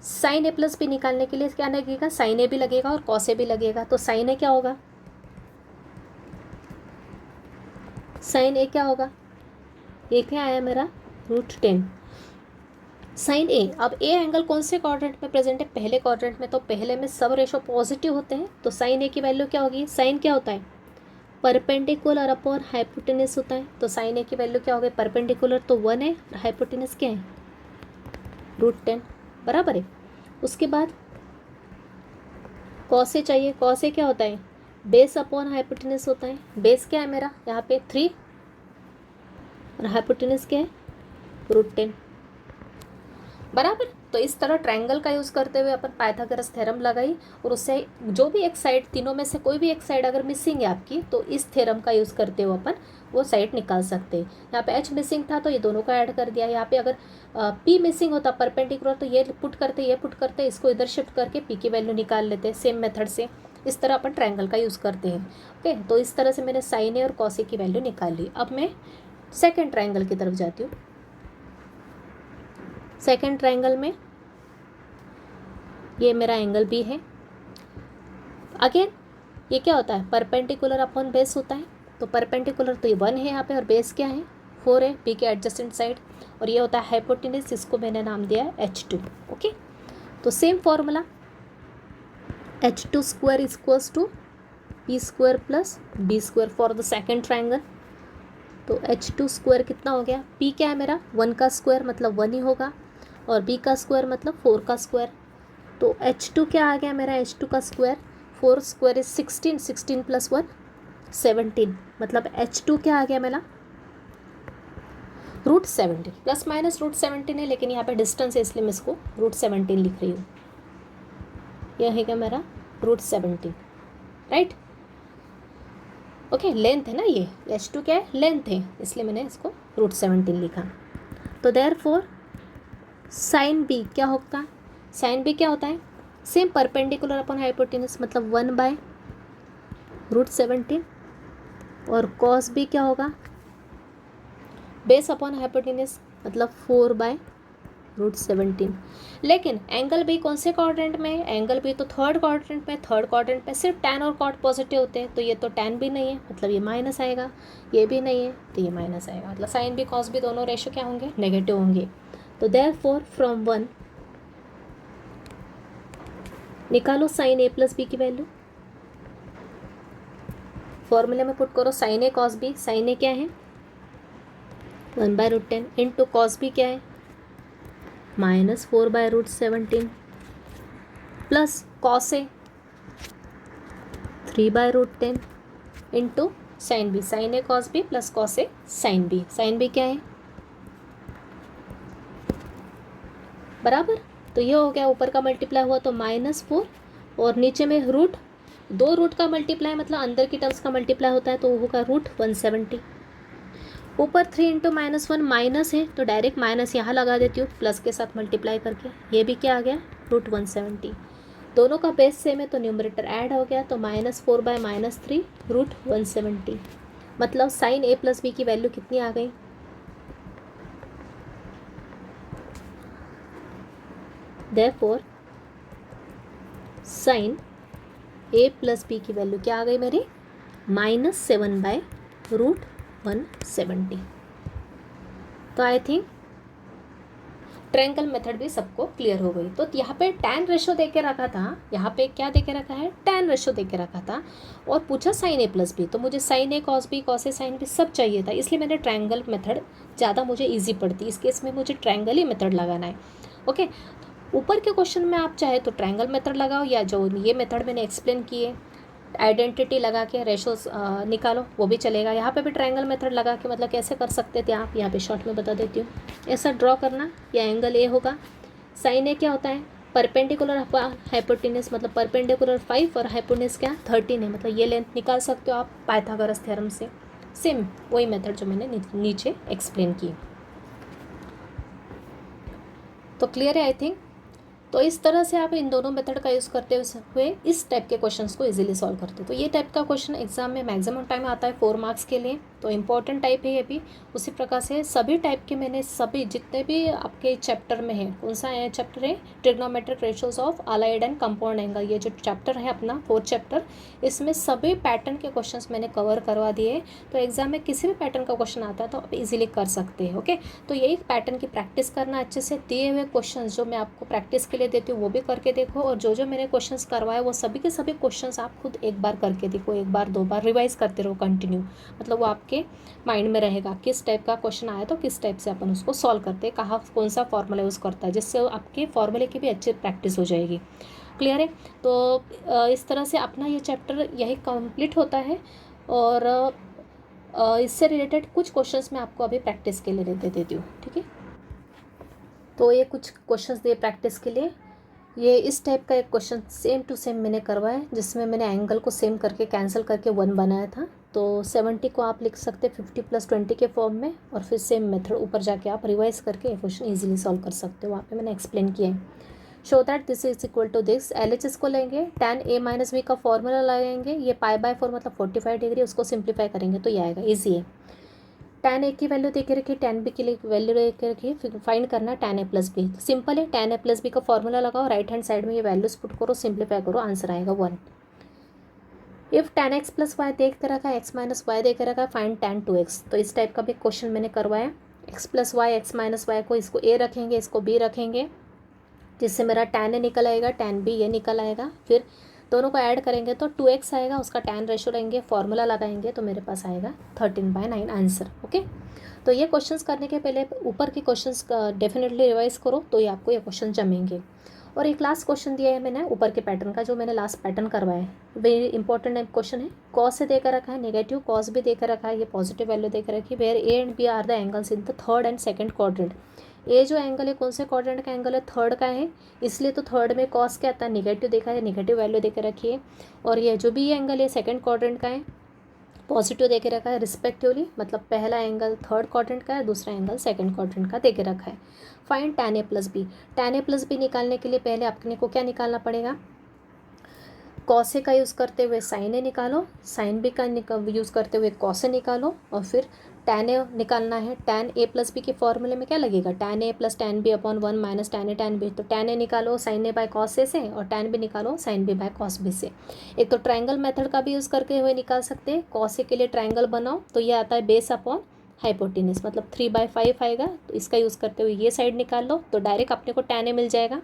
साइन ए प्लस बी निकालने के लिए क्या लगेगा, साइन ए भी लगेगा और कॉस ए भी लगेगा। तो साइन ए क्या होगा, साइन ए क्या होगा, ये क्या आया मेरा √10 साइन ए। अब ए एंगल कौन से क्वाड्रेंट में प्रेजेंट है, पहले क्वाड्रेंट में, तो पहले में सब रेशो पॉजिटिव होते हैं। तो साइन ए की वैल्यू क्या होगी, साइन क्या होता है परपेंडिकुलर अपॉन हाइपोटेनस होता है। तो साइन ए की वैल्यू क्या होगी, परपेंडिकुलर तो 1 है और हाइपोटेनस क्या है √10 बराबर है। उसके बाद कॉस ए चाहिए, कॉस ए क्या होता है बेस अपॉन हाइपोटेनस होता है। बेस क्या है मेरा यहाँ पे 3 और हाइपोटेनस क्या है √10 बराबर। तो इस तरह ट्रायंगल का यूज़ करते हुए अपन पाइथागोरस थ्योरम लगाई और उससे जो भी एक साइड, तीनों में से कोई भी एक साइड अगर मिसिंग है आपकी, तो इस थ्योरम का यूज़ करते हुए अपन वो साइड निकाल सकते हैं। यहाँ पे एच मिसिंग था तो ये दोनों का ऐड कर दिया। यहाँ पे अगर पी मिसिंग होता परपेंडिकुलर तो ये पुट करते इसको इधर शिफ्ट करके पी की वैल्यू निकाल लेते हैं सेम मेथड से। इस तरह अपन ट्रायंगल का यूज़ करते हैं। ओके, तो इस तरह से मैंने साइन ए और कॉस ए की वैल्यू निकाल ली। अब मैं सेकेंड ट्रायंगल की तरफ जाती हूँ। सेकेंड ट्रायंगल में ये मेरा एंगल बी है। अगेन ये क्या होता है परपेंडिकुलर अपॉन बेस होता है। तो परपेंडिकुलर तो ये 1 है यहाँ पे और बेस क्या है 4 है बी के एडजेसेंट साइड। और ये होता है हाइपोटेनस, इसको मैंने नाम दिया है H2। ओके, तो same formula H2 square equals to P square plus B square for the second triangle. तो H2 स्क्वायर कितना हो गया, P क्या है मेरा 1 का स्क्वायर मतलब 1 ही होगा और B का स्क्वायर मतलब 4 का स्क्वायर। तो H2 क्या आ गया मेरा H2 का स्क्वायर 4 स्क्वायर इज 16, 16 प्लस 1 17 मतलब H2 क्या आ गया मेरा √17 प्लस माइनस √17 है, लेकिन यहाँ पे डिस्टेंस है इसलिए मैं इसको √17 लिख रही हूँ। यह है क्या मेरा √17 राइट। ओके, लेंथ है ना ये H2 क्या है लेंथ है, इसलिए मैंने इसको √17 लिखा। तो देयरफॉर साइन बी क्या होगा, साइन बी क्या होता है सेम परपेंडिकुलर अपॉन हाइपोटेनस मतलब 1/√17 और कॉस बी क्या होगा बेस अपॉन हाइपोटेनस मतलब 4/√17। लेकिन एंगल बी कौन से क्वाड्रेंट में है, एंगल बी तो थर्ड क्वाड्रेंट में। थर्ड क्वाड्रेंट में सिर्फ tan और cot पॉजिटिव होते हैं, तो ये तो tan भी नहीं है मतलब ये माइनस आएगा, ये भी नहीं है तो ये माइनस आएगा, मतलब साइन बी कॉस बी दोनों रेशो क्या होंगे नेगेटिव होंगे। तो देयरफॉर फ्रॉम 1 निकालो साइन ए प्लस बी की वैल्यू, फॉर्मूले में पुट करो sign A cos B. Sine A क्या है 1/√10 इंटू कॉस बी क्या है -4/√17 plus cos A 3/√10 into sine B. Sine A cos B plus cos A sine B. Sine B क्या है बराबर। तो ये हो गया ऊपर का मल्टीप्लाई हुआ तो -4 और नीचे में रूट, 2 रूट का मल्टीप्लाई मतलब अंदर की टर्म्स का मल्टीप्लाई होता है तो वो होगा √170। ऊपर 3 इंटू -1 माइनस है तो डायरेक्ट माइनस यहाँ लगा देती हूँ प्लस के साथ मल्टीप्लाई करके, ये भी क्या आ गया √170। दोनों का बेस सेम है तो न्यूमरेटर ऐड हो गया तो -4/-3 √170 मतलब साइन ए प्लस बी की वैल्यू कितनी आ गई therefore sign A plus B की वैल्यू क्या आ गई मेरी -7/√170। तो आई थिंक ट्रायंगल मेथड भी सबको क्लियर हो गई। तो यहाँ पे tan रेशो दे के रखा था, यहाँ पे क्या दे के रखा है tan रेशो दे के रखा था और पूछा साइन ए प्लस बी, तो मुझे sign A cos B cos A sine B सब चाहिए था, इसलिए मैंने ट्रायंगल मेथड ज़्यादा मुझे ईजी पड़ती, इस केस में मुझे ट्रायंगल ही मेथड लगाना है। ओके, ऊपर के क्वेश्चन में आप चाहे तो ट्रायंगल मेथड लगाओ या जो ये मेथड मैंने एक्सप्लेन किए आइडेंटिटी लगा के रेशोस निकालो वो भी चलेगा। यहाँ पे भी ट्रायंगल मेथड लगा के मतलब कैसे कर सकते थे आप, यहाँ पे शॉर्ट में बता देती हूँ। ऐसा ड्रॉ करना, या एंगल ए होगा, साइन ए क्या होता है परपेंडिकुलर हाइपोटेनस मतलब परपेंडिकुलर 5 और हाइपोटेनस क्या 13 है, मतलब ये लेंथ निकाल सकते हो आप पाइथागोरस थ्योरम से। सेम वही मेथड जो मैंने नीचे एक्सप्लेन की। तो क्लियर है आई थिंक। तो इस तरह से आप इन दोनों मेथड का यूज़ करते हुए इस टाइप के क्वेश्चंस को इजीली सॉल्व करते हो। तो ये टाइप का क्वेश्चन एग्जाम में मैक्सिमम टाइम आता है 4 मार्क्स के लिए। तो इम्पॉर्टेंट टाइप है ये भी। उसी प्रकार से सभी टाइप के मैंने सभी जितने भी आपके चैप्टर में हैं, कौन सा है चैप्टर है, trigonometric ratios of allied and compound angle, ये जो चैप्टर है अपना 4th चैप्टर, इसमें सभी पैटर्न के क्वेश्चंस मैंने कवर करवा दिए। तो एग्जाम में किसी भी पैटर्न का क्वेश्चन आता है तो आप इजीली कर सकते हैं। ओके, तो यही पैटर्न की प्रैक्टिस करना अच्छे से, दिए हुए क्वेश्चन जो मैं आपको प्रैक्टिस के लिए देती हूँ वो भी करके देखो, और जो जो मैंने क्वेश्चन करवाए वो सभी के सभी क्वेश्चन आप खुद एक बार करके देखो, एक बार 2 बार रिवाइज करते रहो कंटिन्यू, मतलब वो आपके माइंड में रहेगा किस टाइप का क्वेश्चन आया तो किस टाइप से अपन उसको सॉल्व करते हैं, कहाँ कौन सा फॉर्मूला यूज़ करता है, जिससे आपके फॉर्मूले की भी अच्छी प्रैक्टिस हो जाएगी। क्लियर है? तो इस तरह से अपना ये चैप्टर यही कंप्लीट होता है, और इससे रिलेटेड कुछ क्वेश्चंस मैं आपको अभी प्रैक्टिस के लिए दे देती हूँ। ठीक है, तो ये कुछ क्वेश्चंस दिए प्रैक्टिस के लिए। ये इस टाइप का एक क्वेश्चन सेम टू सेम मैंने करवाया, जिसमें मैंने एंगल को सेम करके कैंसिल करके 1 बनाया था। तो 70 को आप लिख सकते हैं 50 + 20 के फॉर्म में, और फिर सेम मेथड ऊपर जाके आप रिवाइज करके ये क्वेश्चन ईजिली सॉल्व कर सकते हो। वहाँ पे मैंने एक्सप्लेन किया है। Show that this is equal to this, LHS को लेंगे, tan A - B का फॉर्मूला लगाएंगे, ये π/4 मतलब 45 डिग्री, उसको सिंप्लीफाई करेंगे तो ये आएगा, ईजी है। tan A की वैल्यू दे के रखिए, tan B की वैल्यू दे के रखिए, फिर फाइंड करना है tan A + B। सिंपल है, tan A + B का फॉर्मूला लगाओ, राइट हैंड साइड में ये वैल्यूज पुट करो, सिंप्लीफाई करो, आंसर आएगा 1। इफ tan x + y दे के रखा है, x - y दे के रखा है, फाइंड tan 2x। तो इस टाइप का भी क्वेश्चन मैंने करवाया। x + y, x - y को, इसको a रखेंगे, इसको b रखेंगे, जिससे मेरा tan A निकल आएगा, tan B ये निकल आएगा, फिर दोनों को ऐड करेंगे तो 2x आएगा, उसका tan रेशो लेंगे, फॉर्मूला लगाएंगे तो मेरे पास आएगा 13/9 आंसर। ओके, तो ये क्वेश्चंस करने के पहले ऊपर के क्वेश्चंस डेफिनेटली रिवाइज करो, तो ये आपको ये क्वेश्चन जमेंगे। और एक लास्ट क्वेश्चन दिया है मैंने ऊपर के पैटर्न का, जो मैंने लास्ट पैटर्न करवाया है, वेरी इंपॉर्टेंट क्वेश्चन है। कॉस से देकर रखा है, नेगेटिव कॉस भी देकर रखा है, ये पॉजिटिव वैल्यू देकर रखी है। Where A and B are the angles in the 3rd and 2nd quadrant. A जो एंगल है कौन से क्वाड्रेंट का एंगल है, 3rd का है, इसलिए तो 3rd में कॉस क्या आता है, नेगेटिव देखा है, नेगेटिव वैल्यू देकर रखी है। और ये जो भी ये एंगल है 2nd क्वाड्रेंट का है, पॉजिटिव देके रखा है रिस्पेक्टिवली, मतलब पहला एंगल 3rd क्वाड्रेंट का है, दूसरा एंगल 2nd क्वाड्रेंट का देके रखा है। Find tan A + B। tan A + B निकालने के लिए पहले अपने को क्या निकालना पड़ेगा, कॉस ए का यूज़ करते हुए साइन ए निकालो, साइन बी का यूज़ करते हुए कॉस ए निकालो, और फिर tan ए निकालना है। tan A + B के फॉर्मूले में क्या लगेगा, tan A + tan B / 1 - tan A tan B। तो tan ए निकालो sin A / cos A से, और tan B निकालो sin B / cos B से। एक तो ट्रायंगल मेथड का भी यूज़ करके हुए निकाल सकते हैं। cos A के लिए ट्रायंगल बनाओ तो ये आता है बेस अपॉन हाइपोटेनस, मतलब 3/5 आएगा, तो इसका यूज़ करते हुए ये साइड निकाल लो, तो डायरेक्ट अपने को tan A मिल जाएगा।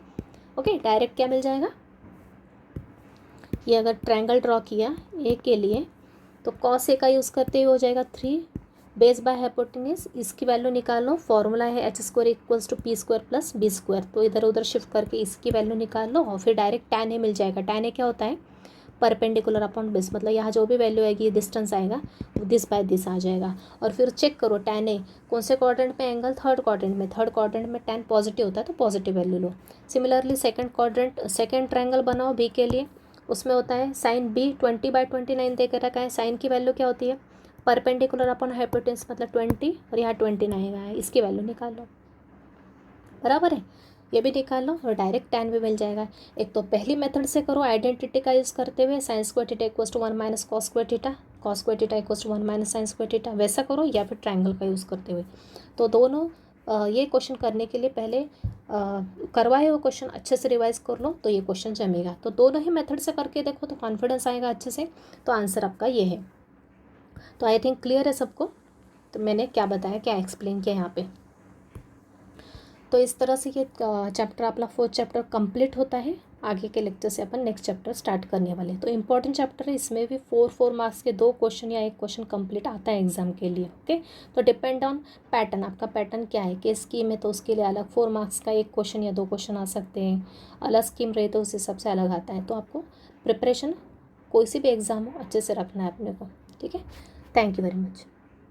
ओके, डायरेक्ट क्या मिल जाएगा, ये अगर ट्रायंगल ड्रॉ किया ए के लिए तो cos ए का यूज़ करते हुए हो जाएगा 3 बेस बाय हाइपोटेनस, इसकी वैल्यू निकालो, फॉर्मूला है h² = p² + b², तो इधर उधर शिफ्ट करके इसकी वैल्यू निकाल लो, और फिर डायरेक्ट tan ए मिल जाएगा। tan ए क्या होता है, परपेंडिकुलर अपॉन बेस, मतलब यहाँ जो भी वैल्यू आएगी ये डिस्टेंस आएगा, दिस बाय दिस आ जाएगा। और फिर चेक करो tan ए कौन से क्वाड्रेंट में एंगल, 3rd क्वाड्रेंट में, 3rd क्वाड्रेंट में tan पॉजिटिव होता है तो पॉजिटिव वैल्यू लो। Similarly 2nd quadrant, 2nd triangle बनाओ बी के लिए, उसमें होता है साइन बी 20/29 दे कर रखा है, साइन की वैल्यू क्या होती है, परपेंडिकुलर अपॉन हाइपोटेनस मतलब 20, और यहाँ 29 है, इसकी वैल्यू निकाल लो, बराबर है, ये भी निकाल लो, और डायरेक्ट tan भी मिल जाएगा। एक तो पहली मेथड से करो आइडेंटिटी का यूज़ करते हुए, sin² θ = 1 - cos² θ, cos² θ = 1 - sin² θ, वैसा करो, या फिर ट्रायंगल का यूज़ करते हुए। तो दोनों ये क्वेश्चन करने के लिए पहले करवाए हुए क्वेश्चन अच्छे से रिवाइज कर लो, तो ये क्वेश्चन जमेगा। तो दोनों ही मेथड से करके देखो तो कॉन्फिडेंस आएगा अच्छे से, तो आंसर आपका ये है। तो आई थिंक क्लियर है सबको, तो मैंने क्या बताया, क्या एक्सप्लेन किया यहाँ पे। तो इस तरह से ये चैप्टर अपना 4th चैप्टर कंप्लीट होता है। आगे के लेक्चर से अपन नेक्स्ट चैप्टर स्टार्ट करने वाले हैं। तो इंपॉर्टेंट चैप्टर है, इसमें भी 4 मार्क्स के 2 क्वेश्चन या 1 क्वेश्चन कंप्लीट आता है एग्जाम के लिए। ओके, तो डिपेंड ऑन पैटर्न, आपका पैटर्न क्या है, केस स्कीम है तो उसके लिए अलग 4 मार्क्स का 1 क्वेश्चन या 2 क्वेश्चन आ सकते हैं, अलग स्कीम रहे तो उस हिसाब से अलग आता है। तो आपको प्रिपरेशन कोई सी भी एग्ज़ाम हो अच्छे से रखना है अपने को। ठीक है, थैंक यू वेरी मच।